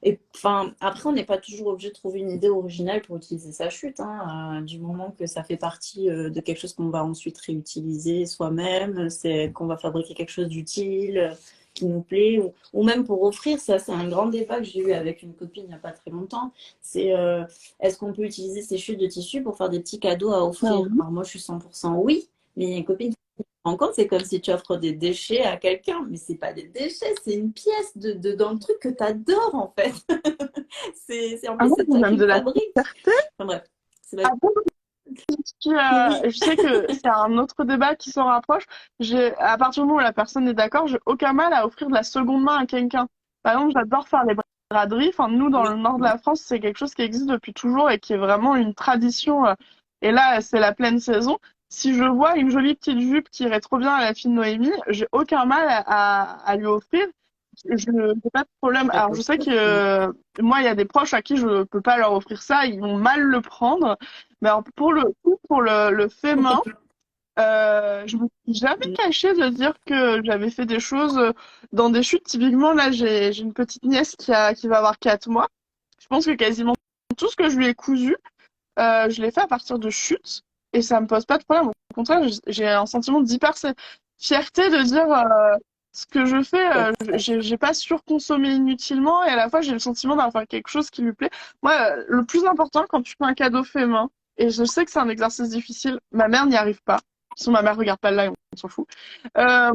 B: Et enfin, après, on n'est pas toujours obligé de trouver une idée originale pour utiliser sa chute, hein, du moment que ça fait partie de quelque chose qu'on va ensuite réutiliser soi-même, c'est qu'on va fabriquer quelque chose d'utile, qui nous plaît, ou même pour offrir. Ça, c'est un grand débat que j'ai eu avec une copine il n'y a pas très longtemps. C'est est-ce qu'on peut utiliser ces chutes de tissu pour faire des petits cadeaux à
A: Ah
B: offrir?
A: oui.
B: Alors moi, je suis 100% oui. Mais il y a une copine qui se rend compte, c'est comme si tu offres des déchets à quelqu'un. Mais c'est pas des déchets, c'est une pièce dans le truc que tu adores en fait. En
A: Ah
B: plus,
A: bon,
B: c'est
A: c'est
B: toi
A: même
B: qui
A: de
B: le
A: la
B: fabrique.
A: fierté.
B: Enfin bref, c'est
A: Ah bon, puis,
B: oui,
A: je sais que c'est un autre débat qui se rapproche. À partir du moment où la personne est d'accord, j'ai aucun mal à offrir de la seconde main à quelqu'un. Par exemple, j'adore faire les braderies. Enfin, nous, dans le
B: oui,
A: nord de la France, c'est quelque chose qui existe depuis toujours et qui est vraiment une tradition. Et là, c'est la pleine saison. Si je vois une jolie petite jupe qui irait trop bien à la fille de Noémie, j'ai aucun mal à lui offrir. je n'ai pas de problème. Alors, je
B: D'accord.
A: sais que moi, il y a des proches à qui je peux pas leur offrir ça, ils vont mal le prendre. Mais alors, pour le coup, pour le fait main, je me suis jamais cachée de dire que j'avais fait des choses dans des chutes. Typiquement, là, j'ai une petite nièce qui va avoir 4 mois. Je pense que quasiment tout ce que je lui ai cousu, je l'ai fait à partir de chutes et ça me pose pas de problème. Au contraire, j'ai un sentiment d'hyper fierté de dire ce que je fais, j'ai pas surconsommé inutilement et à la fois j'ai le sentiment d'avoir fait quelque chose qui lui plaît. Moi, le plus important quand tu fais un cadeau fait main, et je sais que c'est un exercice difficile, ma mère n'y arrive pas. Sinon, ma mère regarde pas le live, on s'en fout. Euh,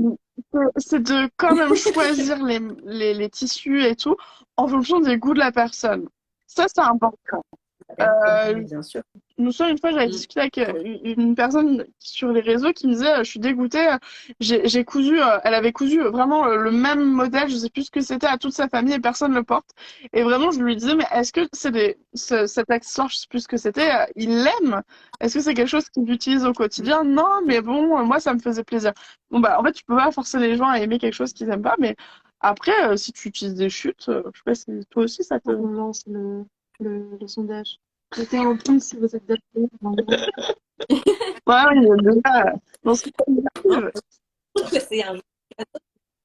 A: c'est de quand même choisir les tissus et tout en fonction des goûts de la personne. Ça, c'est important. Euh,
B: Bien sûr.
A: nous sommes une fois, j'avais
B: Mm.
A: discuté avec une personne sur les réseaux qui me disait, je suis dégoûtée, j'ai cousu, elle avait cousu vraiment le même modèle, je sais plus ce que c'était à toute sa famille et personne ne le porte. Et vraiment, je lui disais, mais est-ce que cet accessoire, je sais plus ce que c'était, il l'aime? Est-ce que c'est quelque chose qu'il utilise au quotidien? Non, mais bon, moi, ça me faisait plaisir. Bon, bah, en fait, tu peux pas forcer les gens à aimer quelque chose qu'ils aiment pas, mais après, si tu utilises des chutes, je sais pas si toi aussi ça te...
C: On lance le sondage. Mettez en plus si vous êtes d'accord.
A: Ouais, oui, déjà, dans ce cas,
B: Non, je trouve que c'est un joli cadeau.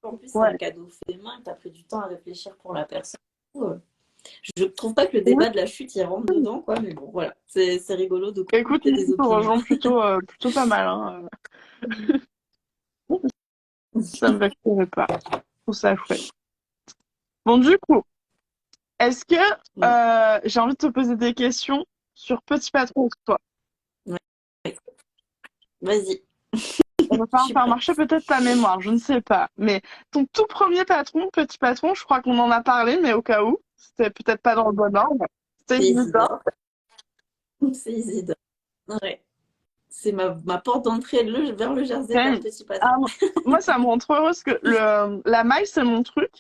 B: En plus, c'est un
A: ouais.
B: cadeau fait main. Tu as pris du temps à réfléchir pour la personne. Je trouve pas que le
A: Oui,
B: débat de la chute, il rentre dedans, quoi. Mais bon, voilà. C'est rigolo de
A: écoute,
B: confronter
A: moi,
B: des
A: je te
B: opinions.
A: rejoins plutôt pas mal. Hein. Ça me vexerait pas. Je trouve ça chouette. Bon, du coup, est-ce que
B: Mm.
A: j'ai envie de te poser des questions sur Petit Patron pour toi?
B: Ouais. Vas-y,
A: On va
B: je
A: falloir
B: suis
A: faire
B: prête.
A: marcher peut-être ta mémoire, je ne sais pas. Mais ton tout premier patron, Petit Patron, je crois qu'on en a parlé, mais au cas où, c'était peut-être pas dans le bon ordre. C'était
B: C'est
A: Isidore.
B: Isidore. C'est Isidore. Ouais. C'est ma porte d'entrée vers le Jersey, vers Petit
A: Ah,
B: Patron.
A: moi, ça me rend trop heureuse que la maille, c'est mon truc.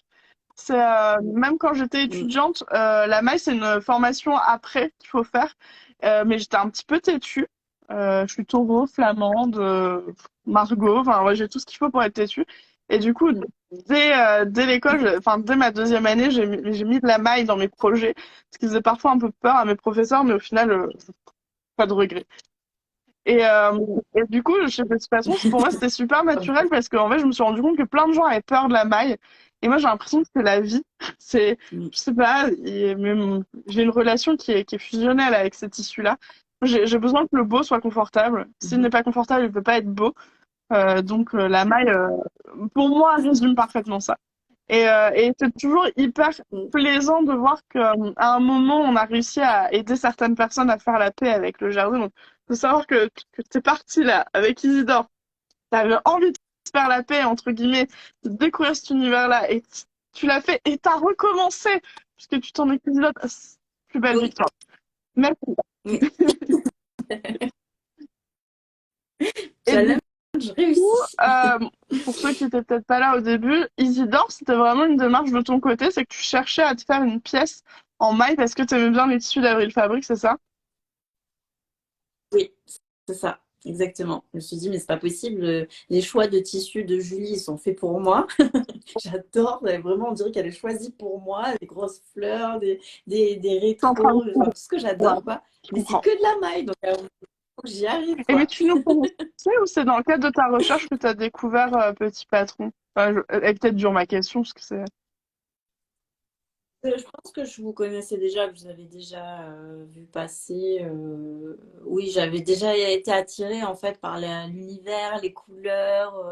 A: C'est même quand j'étais
B: Mm.
A: étudiante, la maille c'est une formation après qu'il faut faire, mais j'étais un petit peu têtue. Je suis taureau, flamande, Margot, enfin ouais, j'ai tout ce qu'il faut pour être têtue. Et du coup, dès l'école, enfin dès ma deuxième année, j'ai mis de la maille dans mes projets, ce qui faisait parfois un peu peur à mes professeurs, mais au final, pas de regret. Et du coup, chez Petit Patron, pour moi, c'était super naturel parce qu'en fait, je me suis rendu compte que plein de gens avaient peur de la maille. Et moi, j'ai l'impression que c'est la vie. C'est,
B: Mm.
A: je sais pas, j'ai une relation qui est fusionnelle avec ces tissus-là. J'ai besoin que le beau soit confortable. S'il
B: Mhm.
A: n'est pas confortable, il peut pas être beau. Donc, la maille, pour moi, résume parfaitement ça. Et c'est toujours hyper
B: Mm.
A: plaisant de voir qu'à un moment, on a réussi à aider certaines personnes à faire la paix avec le jardin. Donc, faut savoir que t'es parti là, avec Isidore. T'avais envie de faire la paix, entre guillemets, de découvrir cet univers-là. Et tu l'as fait et t'as recommencé, puisque tu t'en es Isidore. Plus belle
B: Oui,
A: victoire. Merci.
B: oui.
A: Et du
B: Challenge
A: coup,
B: réussi.
A: pour ceux qui étaient peut-être pas là au début, Isidore, c'était vraiment une démarche de ton côté, c'est que tu cherchais à te faire une pièce en maille parce que tu aimais bien les tissus d'Avril Fabrique, c'est ça?
B: Oui, c'est ça, exactement. Je me suis dit, mais c'est pas possible. Les choix de tissus de Julie, ils sont faits pour moi. J'adore. Vraiment, on dirait qu'elle est choisie pour moi. Des grosses fleurs, des
A: T'es en train de
B: rétros, enfin, tout ce que
A: ouais,
B: j'adore, quoi.
A: je
B: Mais c'est
A: comprends.
B: que de la maille, donc faut que j'y arrive,
A: Et mais
B: quoi.
A: tu nous connaissais ou c'est dans le cadre de ta recherche que tu as découvert Petit Patron? Enfin, elle est peut-être dure ma question, parce que c'est...
B: Je pense que je vous connaissais déjà, que je vous avais déjà vu passer. Oui, j'avais déjà été attirée en fait par l'univers, les couleurs,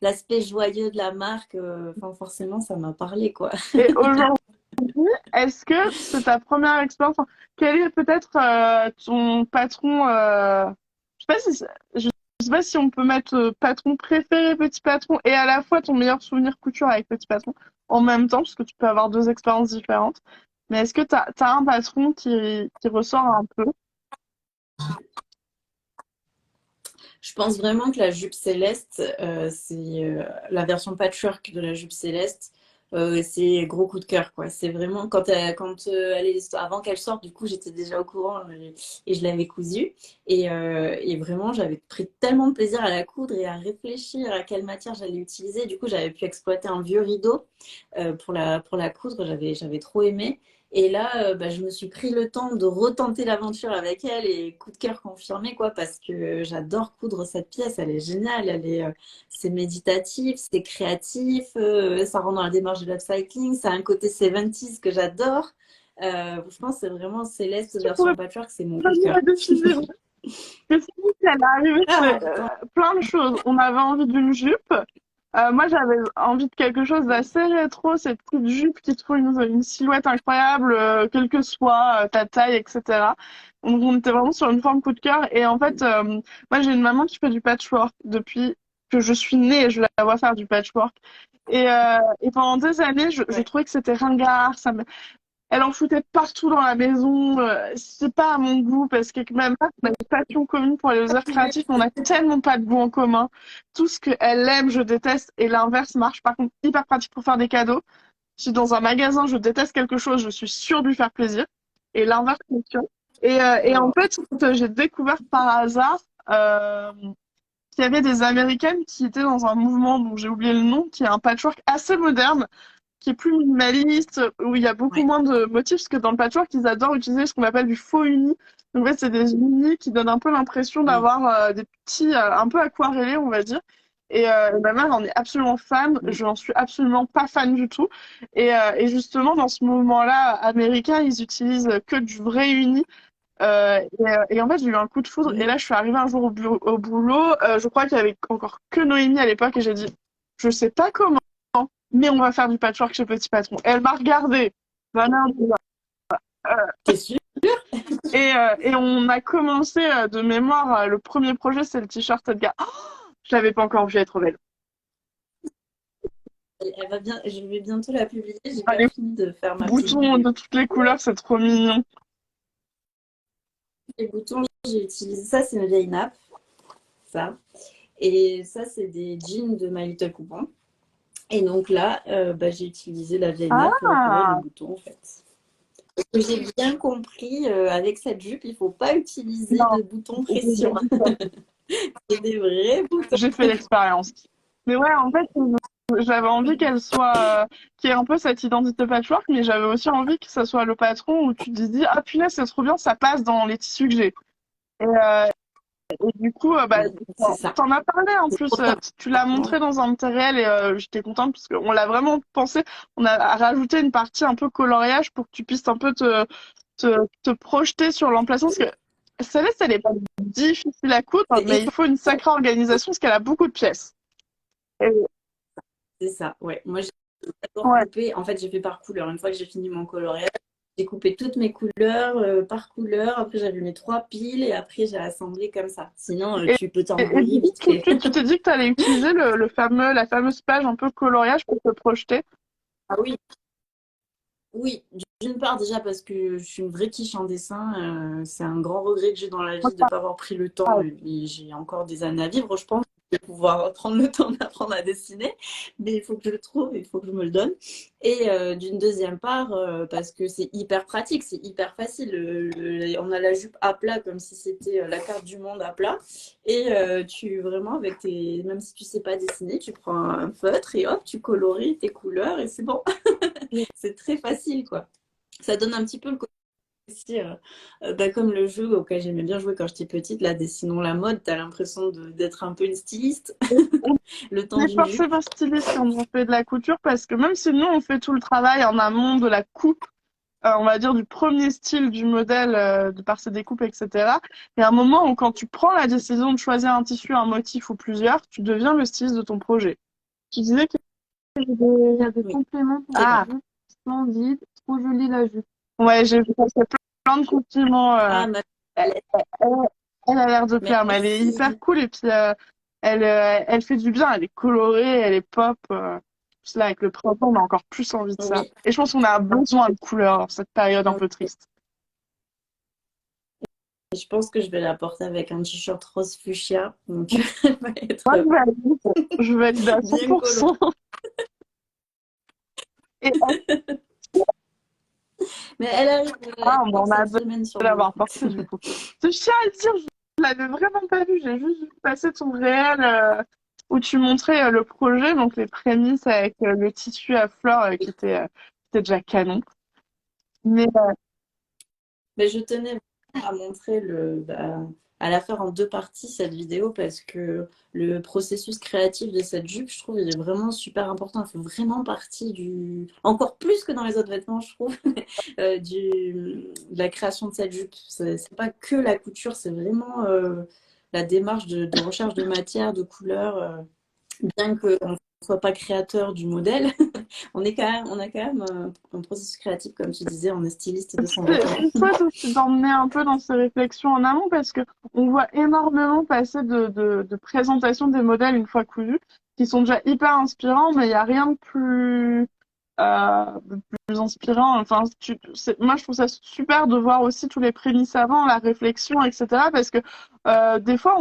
B: l'aspect joyeux de la marque. Enfin, forcément, ça m'a parlé, quoi.
A: Et aujourd'hui, est-ce que c'est ta première expérience? Enfin, quel est peut-être ton patron je sais pas si je sais pas si on peut mettre patron préféré Petit Patron et à la fois ton meilleur souvenir couture avec Petit Patron en même temps, parce que tu peux avoir deux expériences différentes. Mais est-ce que t'as un patron qui ressort un peu?
B: Je pense vraiment que la jupe céleste, c'est la version patchwork de la jupe céleste. C'est gros coup de cœur, quoi. C'est vraiment avant qu'elle sorte, du coup, j'étais déjà au courant et je l'avais cousue. Et vraiment, j'avais pris tellement de plaisir à la coudre et à réfléchir à quelle matière j'allais utiliser. Du coup, j'avais pu exploiter un vieux rideau pour la coudre. J'avais trop aimé. Et là, je me suis pris le temps de retenter l'aventure avec elle et coup de cœur confirmé, quoi, parce que j'adore coudre cette pièce. Elle est géniale. C'est méditatif, c'est créatif, ça rentre dans la démarche de l'upcycling, ça a un côté 70s que j'adore. Je pense que c'est vraiment Céleste
A: Tu pourrais
B: version patchwork, c'est mon coup
A: pas
B: de
A: nous la
B: cœur.
A: définir. Mais c'est vrai qu'elle est arrivée,
B: Ah,
A: c'est
B: attends.
A: plein de choses. On avait envie d'une jupe. Moi, j'avais envie de quelque chose d'assez rétro, cette petite jupe qui te faut une silhouette incroyable, quelle que soit ta taille, etc. Donc, on était vraiment sur une forme coup de cœur. Et en fait, moi, j'ai une maman qui fait du patchwork depuis que je suis née. Je la vois faire du patchwork. Et pendant des années, je
B: Ouais.
A: trouvais que c'était ringard. Elle en foutait partout dans la maison. C'est pas à mon goût parce que même là, on a une passion commune pour les loisirs créatifs, mais on a tellement pas de goût en commun. Tout ce qu'elle aime, je déteste, et l'inverse marche. Par contre, hyper pratique pour faire des cadeaux. Si dans un magasin, je déteste quelque chose, je suis sûre de lui faire plaisir. Et l'inverse fonctionne. Et en
B: Oh.
A: fait, j'ai découvert par hasard qu'il y avait des Américaines qui étaient dans un mouvement dont j'ai oublié le nom, qui est un patchwork assez moderne qui est plus minimaliste, où il y a beaucoup
B: Ouais.
A: moins de motifs, parce que dans le patchwork, ils adorent utiliser ce qu'on appelle du faux uni. Donc, en fait, c'est des unis qui donnent un peu l'impression
B: Mm.
A: d'avoir des petits, un peu aquarellés, on va dire. Et ma mère en est absolument fan,
B: Mm.
A: je n'en suis absolument pas fan du tout. Et justement, dans ce mouvement-là américain, ils utilisent que du vrai uni. Et en fait, j'ai eu un coup de foudre. Et
B: Mm.
A: là, je suis arrivée un jour au boulot. Je crois qu'il y avait encore que Noémie à l'époque. Et j'ai dit, je sais pas comment, mais on va faire du patchwork chez Petit Patron. Et elle m'a regardée. Voilà,
B: T'es sûre?
A: et on a commencé de mémoire. Le premier projet, c'est le t-shirt Edgar. Oh, je l'avais pas encore vu, elle est trop belle.
B: Elle va bien, je vais bientôt la publier. J'ai
A: Ah,
B: pas
A: les
B: fini de faire ma petite
A: boutons
B: BD.
A: de toutes les couleurs, c'est trop mignon.
B: Les boutons, j'ai utilisé ça, c'est une vieille nappe, ça. Et ça, c'est des jeans de My Little Coupon. Et donc là, j'ai utilisé la vieille nappe pour recouvrir les
A: Ah,
B: boutons, en fait. Ce que j'ai bien compris, avec cette jupe, il ne faut pas utiliser
A: non,
B: de boutons pression. C'est des vrais boutons.
A: j'ai fait l'expérience. Mais ouais, en fait, j'avais envie qu'elle soit, qu'il y ait un peu cette identité patchwork, mais j'avais aussi envie que ça soit le patron où tu te dis, ah punaise, c'est trop bien, ça passe dans les tissus que j'ai. Et du coup,
B: C'est ça.
A: t'en as parlé en
B: C'est
A: plus,
B: trop tard.
A: tu l'as montré dans un matériel et j'étais contente parce qu'on l'a vraiment pensé, on a rajouté une partie un peu coloriage pour que tu puisses un peu te projeter sur l'emplacement parce que Céleste, elle est pas difficile à coudre, mais il faut une sacrée organisation parce qu'elle a beaucoup de pièces. Et,
B: C'est ça, ouais. Moi, j'ai d'abord
A: ouais.
B: coupé. En fait, j'ai fait par couleur. Une fois que j'ai fini mon coloriage, j'ai coupé toutes mes couleurs par couleur. Après, j'avais mes 3 piles et après, j'ai assemblé comme ça. Sinon,
A: Et,
B: tu peux
A: et du
B: t'embrouiller
A: coup,
B: vite fait.
A: tu t'es dit que tu allais utiliser la fameuse page un peu coloriage pour te projeter.
B: Ah oui, oui. D'une part, déjà parce que je suis une vraie quiche en dessin. C'est un grand regret que j'ai dans la vie de ne pas avoir pris le temps. Et j'ai encore des années à vivre, je pense, de pouvoir prendre le temps d'apprendre à dessiner. Mais il faut que je le trouve, il faut que je me le donne. Et d'une deuxième part, parce que c'est hyper pratique, c'est hyper facile. On a la jupe à plat comme si c'était la carte du monde à plat. Et vraiment, même si tu sais pas dessiner, tu prends un feutre et hop, tu colories tes couleurs et c'est bon. C'est très facile, quoi. Ça donne un petit peu le côté aussi, comme le jeu auquel j'aimais bien jouer quand j'étais petite, là, Dessinons la mode, t'as l'impression d'être un peu une styliste, le
A: On
B: temps
A: est
B: d'une jupe.
A: forcément styliste quand on fait de la couture parce que même si nous, on fait tout le travail en amont de la coupe, on va dire du premier style du modèle, de par ses découpes, etc. Il y a un moment où quand tu prends la décision de choisir un tissu, un motif ou plusieurs, tu deviens le styliste de ton projet. Tu disais que...
C: Il y a des
B: Oui,
C: compléments pour
B: c'est
C: la
A: Ah,
B: vrai.
C: jupe. Splendide, trop jolie la jupe.
A: ouais, j'ai vu passer plein de compliments.
B: Ah,
A: Elle, elle- elle a l'air de plaire, mais elle est
B: merci.
A: hyper cool et puis elle fait du bien. Elle est colorée, elle est pop. Puis là, avec le printemps, on a encore plus envie de ça.
B: Oui,
A: Et je pense qu'on a besoin de couleurs dans cette période un peu triste.
B: je pense que je vais la porter avec un t-shirt rose fuchsia, donc elle va
A: Moi,
B: être
A: je valide à
B: bien colorée.
A: 100%. Et
B: Mais elle arrive
A: on
B: pour
A: en a
B: cette
A: hâte
B: semaine
A: de
B: sûrement.
A: l'avoir porté du coup. Je tiens à le dire, je l'avais vraiment pas vu. J'ai juste vu passer ton réel où tu montrais le projet, donc les prémices avec le tissu à fleurs qui était déjà canon. Mais
B: Mais je tenais vraiment à montrer à la faire en deux parties cette vidéo parce que le processus créatif de cette jupe, je trouve, il est vraiment super important. Il fait vraiment partie encore plus que dans les autres vêtements, je trouve, de la création de cette jupe. C'est pas que la couture, c'est vraiment la démarche de recherche de matière, de couleur. Bien qu'on ne soit pas créateur du modèle, on a quand même un processus créatif, comme tu disais, on est styliste de son vêtement.
A: c'est chouette aussi d'emmener un peu dans ces réflexions en amont parce que on voit énormément passer de présentations des modèles une fois cousus qui sont déjà hyper inspirants, mais il n'y a rien de plus inspirant. Enfin, moi, je trouve ça super de voir aussi tous les prémices avant, la réflexion, etc. Parce que des fois,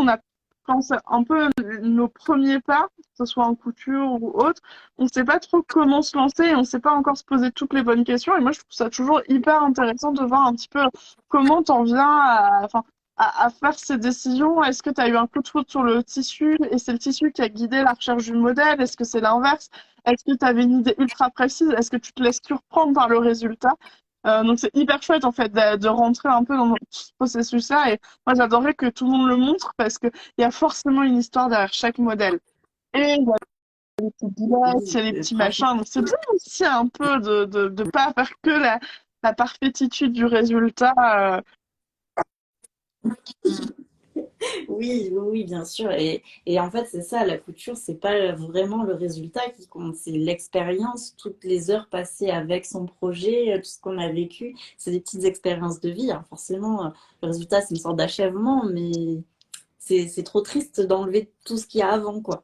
A: quand c'est un peu nos premiers pas, que ce soit en couture ou autre, on ne sait pas trop comment se lancer et on ne sait pas encore se poser toutes les bonnes questions. Et moi, je trouve ça toujours hyper intéressant de voir un petit peu comment t'en viens enfin, à faire ces décisions. Est-ce que tu as eu un coup de foudre sur le tissu et c'est le tissu qui a guidé la recherche du modèle? Est-ce que c'est l'inverse? Est-ce que tu avais une idée ultra précise? Est-ce que tu te laisses surprendre par le résultat? Donc c'est hyper chouette en fait de rentrer un peu dans ce processus-là. Et moi j'adorerais que tout le monde le montre parce qu'il y a forcément une histoire derrière chaque modèle. Et il y a les petits billets, il y
B: Oui,
A: a les petits
B: franchement.
A: machins. Donc c'est bien aussi un peu de pas faire que la parfaititude du résultat.
B: Oui, oui, oui, bien sûr. Et en fait, c'est ça, la couture, c'est pas vraiment le résultat qui compte, c'est l'expérience, toutes les heures passées avec son projet, tout ce qu'on a vécu. C'est des petites expériences de vie. Alors forcément, le résultat, c'est une sorte d'achèvement, mais c'est trop triste d'enlever tout ce qu'il y a avant, quoi.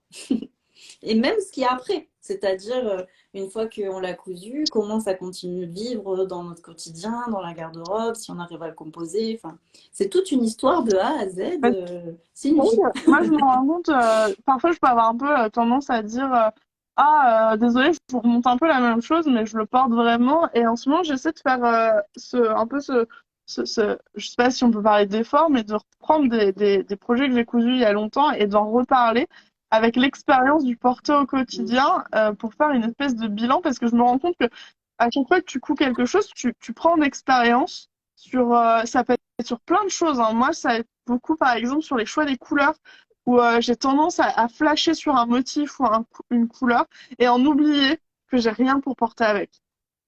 B: Et même ce qu'il y a après, c'est-à-dire une fois qu'on l'a cousu, comment ça continue de vivre dans notre quotidien, dans la garde-robe, si on arrive à le composer. Enfin, c'est toute une histoire de A à Z. C'est une
A: Oui,
B: vie.
A: moi, je me rends compte, parfois, je peux avoir un peu tendance à dire désolé, je vous remonte un peu la même chose, mais je le porte vraiment. Et en ce moment, j'essaie de faire un peu je sais pas si on peut parler d'effort, mais de reprendre des projets que j'ai cousus il y a longtemps et d'en reparler avec l'expérience du porter au quotidien pour faire une espèce de bilan, parce que je me rends compte que à chaque fois que tu couds quelque chose, tu prends une expérience ça peut être sur plein de choses, hein. Moi, ça beaucoup, par exemple, sur les choix des couleurs, où j'ai tendance à flasher sur un motif ou une couleur et en oublier que j'ai rien pour porter avec.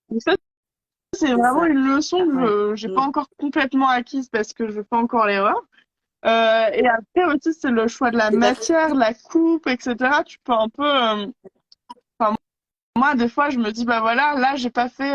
A: Donc ça, c'est
B: C'est
A: vraiment
B: ça.
A: une leçon
B: Ouais.
A: que j'ai pas encore complètement acquise parce que je fais encore l'erreur. Et après aussi, c'est le choix de la
B: C'est pas
A: matière, la coupe, etc. Tu peux un peu, enfin, moi, des fois, je me dis, bah voilà, là, j'ai pas fait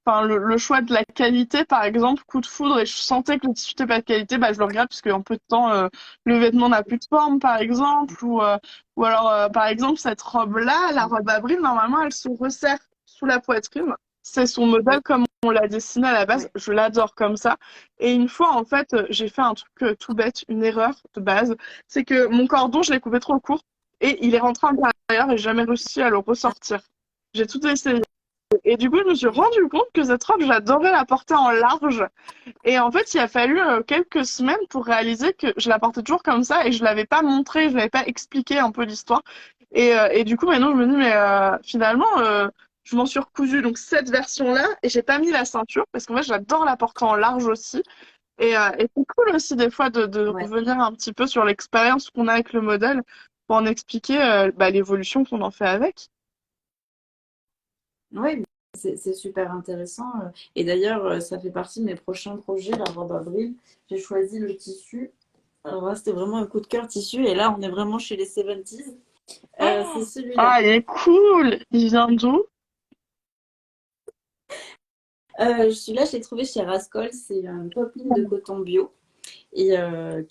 A: enfin, le choix de la qualité, par exemple, coup de foudre, et je sentais que le tissu n'était pas de qualité, bah je le regrette, parce qu'en peu de temps, le vêtement n'a plus de forme, par exemple, ou alors, par exemple, cette robe-là, la robe à bride, normalement, elle se resserre sous la poitrine. C'est son modèle comme on l'a dessiné à la base.
B: ouais.
A: Je l'adore comme ça. Et une fois, en fait, j'ai fait un truc tout bête, une erreur de base. C'est que mon cordon, je l'ai coupé trop court et il est rentré à l'intérieur et j'ai jamais réussi à le ressortir. J'ai tout essayé. Et du coup, je me suis rendu compte que cette robe, j'adorais la porter en large. Et en fait, il a fallu quelques semaines pour réaliser que je la portais toujours comme ça et je l'avais pas montré, je l'avais pas expliqué un peu l'histoire. Et du coup, maintenant, je me dis, mais finalement, je m'en suis recousue donc cette version-là et j'ai pas mis la ceinture parce qu'en fait, j'adore la porter en large aussi. Et c'est cool aussi des fois de
B: Ouais.
A: revenir un petit peu sur l'expérience qu'on a avec le modèle pour en expliquer l'évolution qu'on en fait avec.
B: Ouais, c'est super intéressant. Et d'ailleurs, ça fait partie de mes prochains projets, la robe avril. J'ai choisi le tissu. Alors là, c'était vraiment un coup de cœur tissu. Et là, on est vraiment chez les 70s. C'est celui-là.
A: Ah, il est cool! Il vient d'où?
B: Celui-là, je l'ai trouvé chez Rascol. C'est un popeline de coton bio. Et enfin,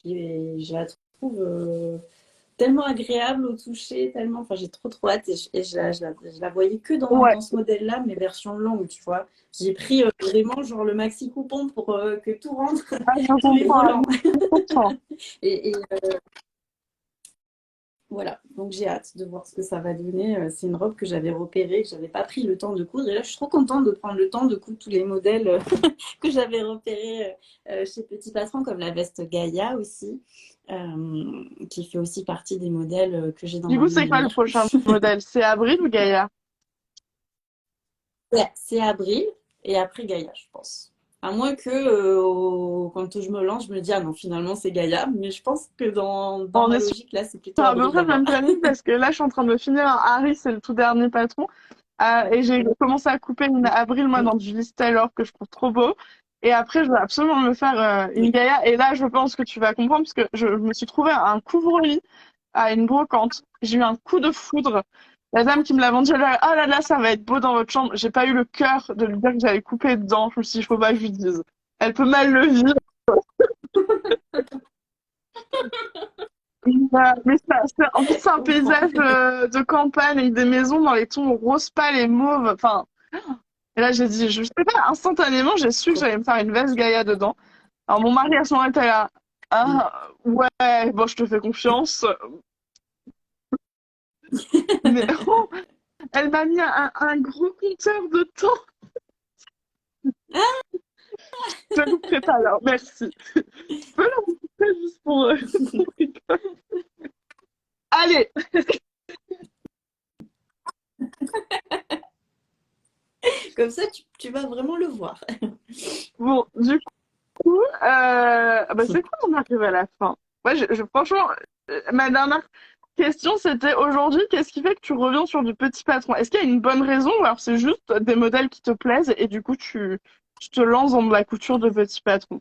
B: je la trouve tellement agréable au toucher, tellement. Enfin, j'ai trop hâte. Et je la voyais que
A: Ouais.
B: dans ce modèle-là, mais version longue, tu vois. J'ai pris vraiment genre le maxi coupon pour que tout rentre,
A: Ah, je
B: tous les
A: comprends,
B: volants.
A: je comprends.
B: Et Voilà, donc j'ai hâte de voir ce que ça va donner. C'est une robe que j'avais repérée, que j'avais pas pris le temps de coudre. Et là, je suis trop contente de prendre le temps de coudre tous les modèles que j'avais repérés chez Petit Patron, comme la veste Gaïa aussi, qui fait aussi partie des modèles que j'ai dans
A: Du
B: ma
A: coup, c'est quoi le
B: menhir.
A: prochain modèle? C'est Avril ou Gaïa?
B: Ouais, c'est avril et après Gaïa, je pense. À moins que quand je me lance, je me dis, ah non, finalement, c'est Gaïa. Mais je pense que dans
A: On
B: ma
A: est sur
B: logique, là, c'est plutôt
A: à peu
B: avril
A: près le
B: là-bas.
A: même planning parce que là, je suis en train de finir un Harry, c'est le tout dernier patron. Et j'ai commencé à couper une Avril, moi, dans du Liz Taylor que je trouve trop beau. Et après, je vais absolument me faire une
B: Oui.
A: Gaïa. Et là, je pense que tu vas comprendre parce que je me suis trouvé un couvre-lit à une brocante. J'ai eu un coup de foudre. La dame qui me l'a vendu, elle a dit, oh là là, ça va être beau dans votre chambre. J'ai pas eu le cœur de lui dire que j'allais couper dedans. Je me suis dit, il faut pas que je lui dise. Elle peut mal le vivre. Mais en plus, c'est
B: Je
A: un
B: comprends.
A: paysage de campagne avec des maisons dans les tons rose pâle et mauve. Enfin, et là, j'ai dit, je sais pas, instantanément, j'ai su que j'allais me faire une veste Gaïa dedans. Alors, mon mari, à ce moment-là, était là. Ah, ouais, bon, je te fais confiance. Mais oh, elle m'a mis un gros compteur de temps. Je ne couperai pas alors, merci. Je peux la couper juste pour rigoler. Allez,
B: Comme ça, tu vas vraiment le voir.
A: bon, du coup, bah, c'est quoi, on arrive à la fin. Moi, franchement, ma dernière question, c'était aujourd'hui, qu'est-ce qui fait que tu reviens sur du petit patron? Est-ce qu'il y a une bonne raison ou alors c'est juste des modèles qui te plaisent et du coup, tu te lances dans de la couture de petit patron?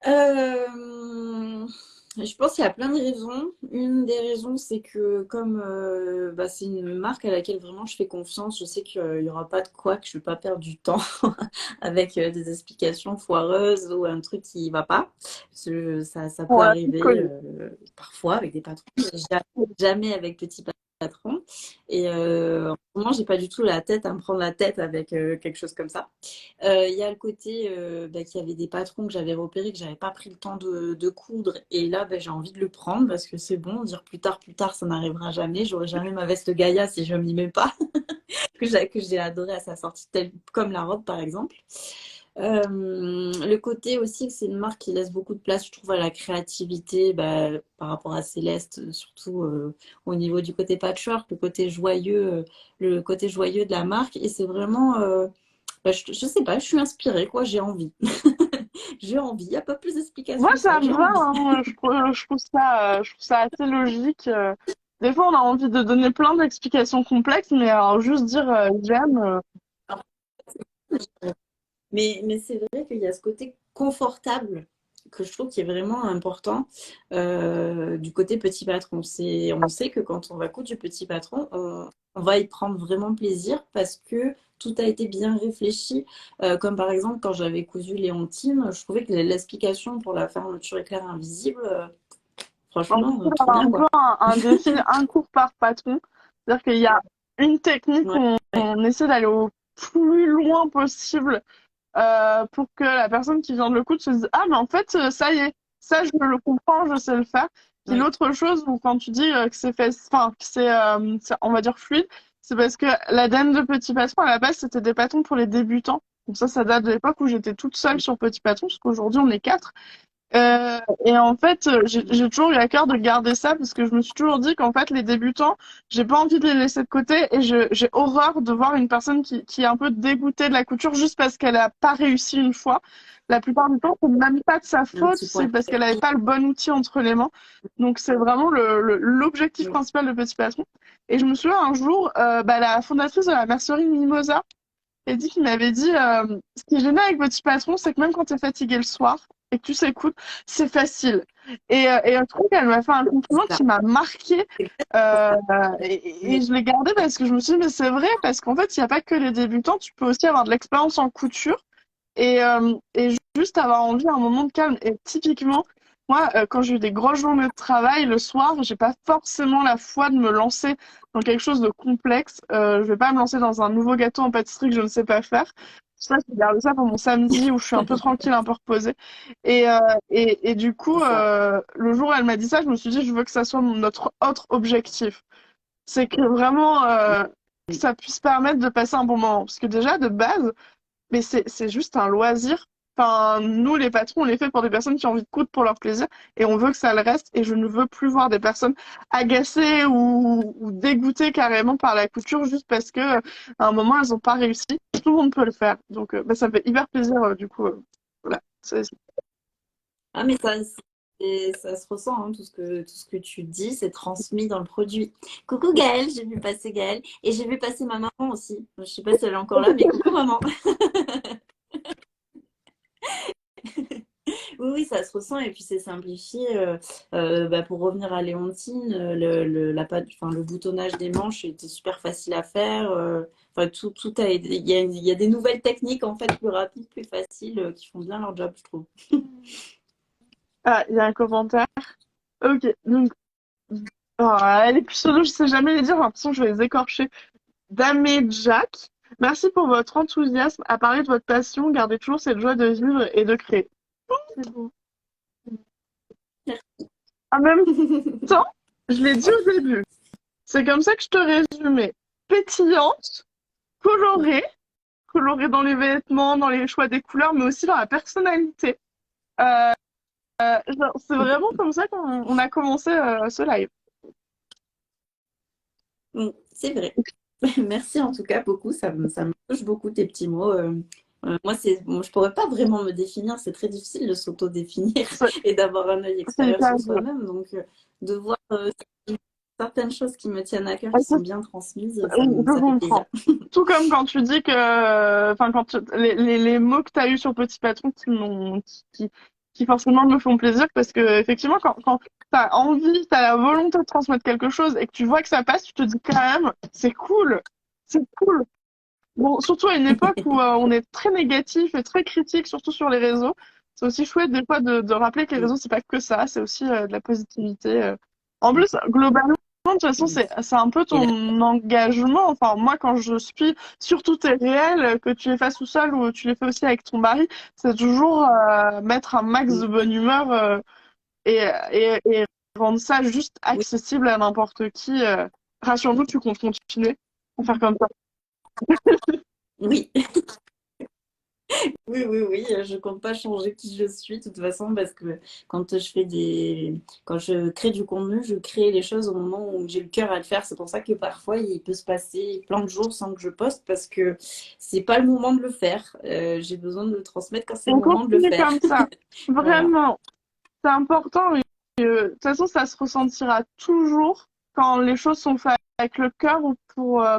B: Euh, je pense qu'il y a plein de raisons. Une des raisons, c'est que comme bah, c'est une marque à laquelle vraiment je fais confiance, je sais qu'il n'y aura pas de quoi, que je ne vais pas perdre du temps avec des explications foireuses ou un truc qui ne va pas. Ça peut
A: Ouais,
B: arriver
A: connu.
B: parfois avec des patrons, mais jamais avec Petit Patron. Et en ce moment, j'ai pas du tout la tête à me prendre la tête avec quelque chose comme ça. Il y a le côté bah, qu'il y avait des patrons que j'avais repérés, que j'avais pas pris le temps de coudre. Et là, bah, j'ai envie de le prendre parce que c'est bon, dire plus tard, ça n'arrivera jamais. J'aurai jamais ma veste Gaïa si je m'y mets pas, que j'ai adoré à sa sortie, comme la robe par exemple. Le côté aussi que c'est une marque qui laisse beaucoup de place, je trouve, à la créativité bah, par rapport à Céleste, surtout au niveau du côté patchwork, le côté joyeux de la marque. Et c'est vraiment, bah, je sais pas, je suis inspirée, quoi, j'ai envie. J'ai envie, il n'y a pas plus
A: Moi,
B: d'explication que
A: ça
B: ça,
A: me
B: j'ai
A: va,
B: envie.
A: hein. Je trouve ça assez logique. Des fois, on a envie de donner plein d'explications complexes, mais alors juste dire j'aime.
B: Mais c'est vrai qu'il y a ce côté confortable que je trouve qui est vraiment important du côté petit patron. On sait que quand on va coudre du petit patron, on va y prendre vraiment plaisir parce que tout a été bien réfléchi. Comme par exemple, quand j'avais cousu Léontine, je trouvais que l'explication pour la fermeture éclair invisible,
A: On
B: franchement,
A: peut
B: trop
A: avoir
B: bien,
A: un peu
B: quoi.
A: un défi, un cours par patron. C'est-à-dire qu'il y a une technique,
B: Ouais, ouais,
A: on essaie d'aller au plus loin possible pour que la personne qui vient de le coudre se dise, ah, mais en fait, ça y est, ça, je le comprends, je sais le faire. Puis
B: ouais.
A: l'autre chose, où quand tu dis que c'est fait, enfin, que on va dire fluide, c'est parce que la dame de Petit Patron, à la base, c'était des patons pour les débutants. Donc ça date de l'époque où j'étais toute seule sur Petit Patron, parce qu'aujourd'hui, on est quatre. Et en fait, j'ai toujours eu à cœur de garder ça parce que je me suis toujours dit qu'en fait, les débutants, j'ai pas envie de les laisser de côté et j'ai horreur de voir une personne qui est un peu dégoûtée de la couture juste parce qu'elle a pas réussi une fois. La plupart du temps, c'est même pas de sa
B: Un
A: faute,
B: petit
A: c'est
B: point.
A: parce qu'elle avait pas le bon outil entre les mains. Donc, c'est vraiment l'objectif principal de Petit Patron. Et je me souviens un jour, bah, la fondatrice de la mercerie Mimosa, Eddie qui m'avait dit ce qui est génial avec Petit Patron, c'est que même quand tu es fatigué le soir et que tu s'écoutes, c'est facile. Et un truc, elle m'a fait un
B: C'est
A: compliment
B: ça.
A: qui m'a marqué
B: C'est exactement ça.
A: et
B: Mais
A: je l'ai gardé parce que je me suis dit, mais c'est vrai, parce qu'en fait, il n'y a pas que les débutants, tu peux aussi avoir de l'expérience en couture et juste avoir envie d'un moment de calme. Et typiquement, moi, quand j'ai eu des grosses journées de travail, le soir, j'ai pas forcément la foi de me lancer dans quelque chose de complexe. Je vais pas me lancer dans un nouveau gâteau en pâtisserie que je ne sais pas faire. Ça, je garde ça pour mon samedi où je suis un peu tranquille, un peu reposée. Et du coup,
B: C'est ça.
A: le jour où elle m'a dit ça, je me suis dit, je veux que ça soit notre autre objectif. C'est que vraiment, que
B: Oui.
A: ça puisse permettre de passer un bon moment. Parce que déjà, de base, mais c'est juste un loisir. Enfin, nous, les patrons, on les fait pour des personnes qui ont envie de coudre pour leur plaisir et on veut que ça le reste. Et je ne veux plus voir des personnes agacées ou dégoûtées carrément par la couture juste parce que à un moment, elles n'ont pas réussi. Tout le monde peut le faire. Donc, bah, ça me fait hyper plaisir, du coup. Voilà.
B: Ah, mais ça se ressent, hein, tout ce que tu dis, c'est transmis dans le produit. Coucou Gaëlle, j'ai vu passer Gaëlle. Et j'ai vu passer ma maman aussi. Je sais pas si elle est encore là, mais coucou maman. Oui, oui, ça se ressent et puis c'est simplifié. Bah, pour revenir à Léontine, enfin, le boutonnage des manches était super facile à faire. Enfin, tout a aidé. Il y a des nouvelles techniques en fait plus rapides, plus faciles, qui font bien leur job, je trouve.
A: Ah, il y a un commentaire. Ok, donc, les pseudos, je sais jamais les dire, j'ai l'impression que je vais les écorcher. Damé Jack, merci pour votre enthousiasme à parler de votre passion. Gardez toujours cette joie de vivre et de créer.
C: C'est beau.
A: En même temps, je l'ai dit au début, c'est comme ça que je te résumais. Pétillante, colorée, colorée dans les vêtements, dans les choix des couleurs, mais aussi dans la personnalité. Euh, genre, c'est vraiment comme ça qu'on a commencé ce live.
B: C'est vrai. Merci en tout cas beaucoup. Ça me touche beaucoup tes petits mots. Moi, bon, je pourrais pas vraiment me définir. C'est très difficile de s'auto-définir
A: C'est
B: et d'avoir un œil
A: c'est
B: extérieur
A: hyper
B: sur
A: dur.
B: soi-même. Donc, de voir certaines choses qui me tiennent à cœur, qui sont
A: Écoute,
B: bien transmises,
A: je
B: ça fait plaisir.
A: comprends. Tout comme quand tu dis que, enfin, les mots que tu as eus sur Petit Patron qui forcément me font plaisir parce que, effectivement, quand tu as envie, tu as la volonté de transmettre quelque chose et que tu vois que ça passe, tu te dis quand même, c'est cool. C'est cool. Bon, surtout à une époque où on est très négatif et très critique, surtout sur les réseaux. C'est aussi chouette des fois de rappeler que les réseaux, c'est pas que ça, c'est aussi de la positivité. En plus, globalement, de toute façon,
B: Oui.
A: c'est un peu
B: Et là,
A: ton engagement. Enfin, moi, quand je suis surtout tes réels, que tu les fasses tout seul ou tu les fais aussi avec ton mari, c'est toujours mettre un max de bonne humeur et rendre ça juste
B: oui,
A: accessible à n'importe qui. Rassure-nous, tu comptes continuer à faire comme ça.
B: oui. Oui, oui, oui, je compte pas changer qui je suis de toute façon parce que quand je crée du contenu, je crée les choses au moment où j'ai le cœur à le faire. C'est pour ça que parfois il peut se passer plein de jours sans que je poste parce que c'est pas le moment de le faire. J'ai besoin de le transmettre quand c'est le
A: On
B: moment de le
A: continue
B: faire.
A: comme ça.
B: Voilà.
A: Vraiment, c'est important. Et, de toute façon, ça se ressentira toujours quand les choses sont faites avec le cœur ou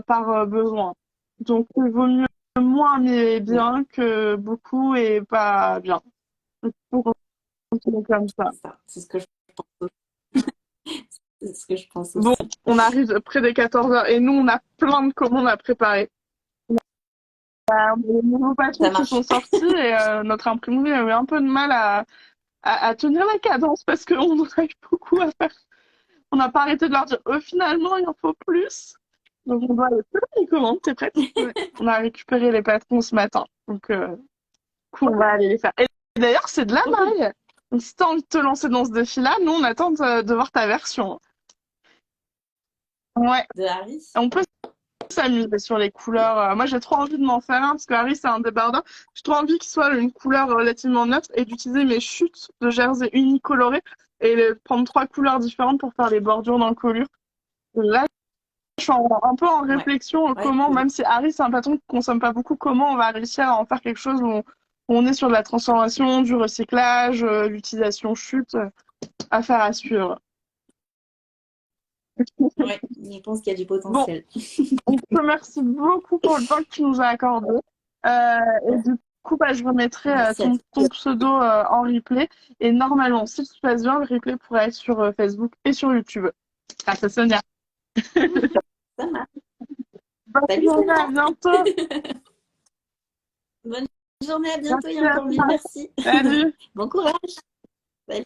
A: par besoin. Donc, il vaut mieux moins mais
B: Oui,
A: bien que beaucoup et pas bien. Donc, faut continuer comme ça.
B: c'est ça. C'est ce que je pense. C'est ce que je pense
A: Bon,
B: aussi.
A: on arrive près des 14 heures et nous, on a plein de commandes à préparer. Les nouveaux patrons
B: Ça
A: qui sont
B: marche.
A: sortis et notre imprimerie a eu un peu de mal à tenir la cadence parce qu'on en a eu beaucoup à faire. On n'a pas arrêté de leur dire, finalement, il en faut plus. Donc, on doit aller faire les commandes, t'es prête? Ouais. On a récupéré les patrons ce matin. Donc, cool, on va aller les faire. Et d'ailleurs, c'est de la maille. Donc, si t'as envie de te lancer dans ce défi-là, nous, on attend de voir ta version. Ouais.
B: De Harry.
A: On peut s'amuser sur les couleurs. Moi, j'ai trop envie de m'en faire un parce que Harry, c'est un débardeur. J'ai trop envie qu'il soit une couleur relativement neutre et d'utiliser mes chutes de jersey unicolorées et prendre 3 couleurs différentes pour faire les bordures dans le colure. Là, je suis un peu en
B: Ouais.
A: réflexion
B: Ouais.
A: comment, même si Harry, c'est un patron qui consomme pas beaucoup, comment on va réussir à en faire quelque chose où on est sur de la transformation, du recyclage, l'utilisation chute, affaire à suivre.
B: Ouais. Je pense qu'il y a du
A: Bon,
B: potentiel.
A: on te remercie beaucoup pour le temps que tu nous as accordé. Et du coup, bah, je remettrai
B: Merci à
A: ton
B: toi.
A: pseudo en replay. Et normalement, si tout se passe bien, le replay pourrait être sur Facebook et sur YouTube. Ah, ça Sonia.
B: Ça marche.
A: Bonne
B: Salut
A: journée, à
B: Sonia.
A: bientôt.
B: Bonne journée, à bientôt et
A: Merci à
B: encore mille
A: toi.
B: merci.
A: Salut.
B: Bon courage. Salut.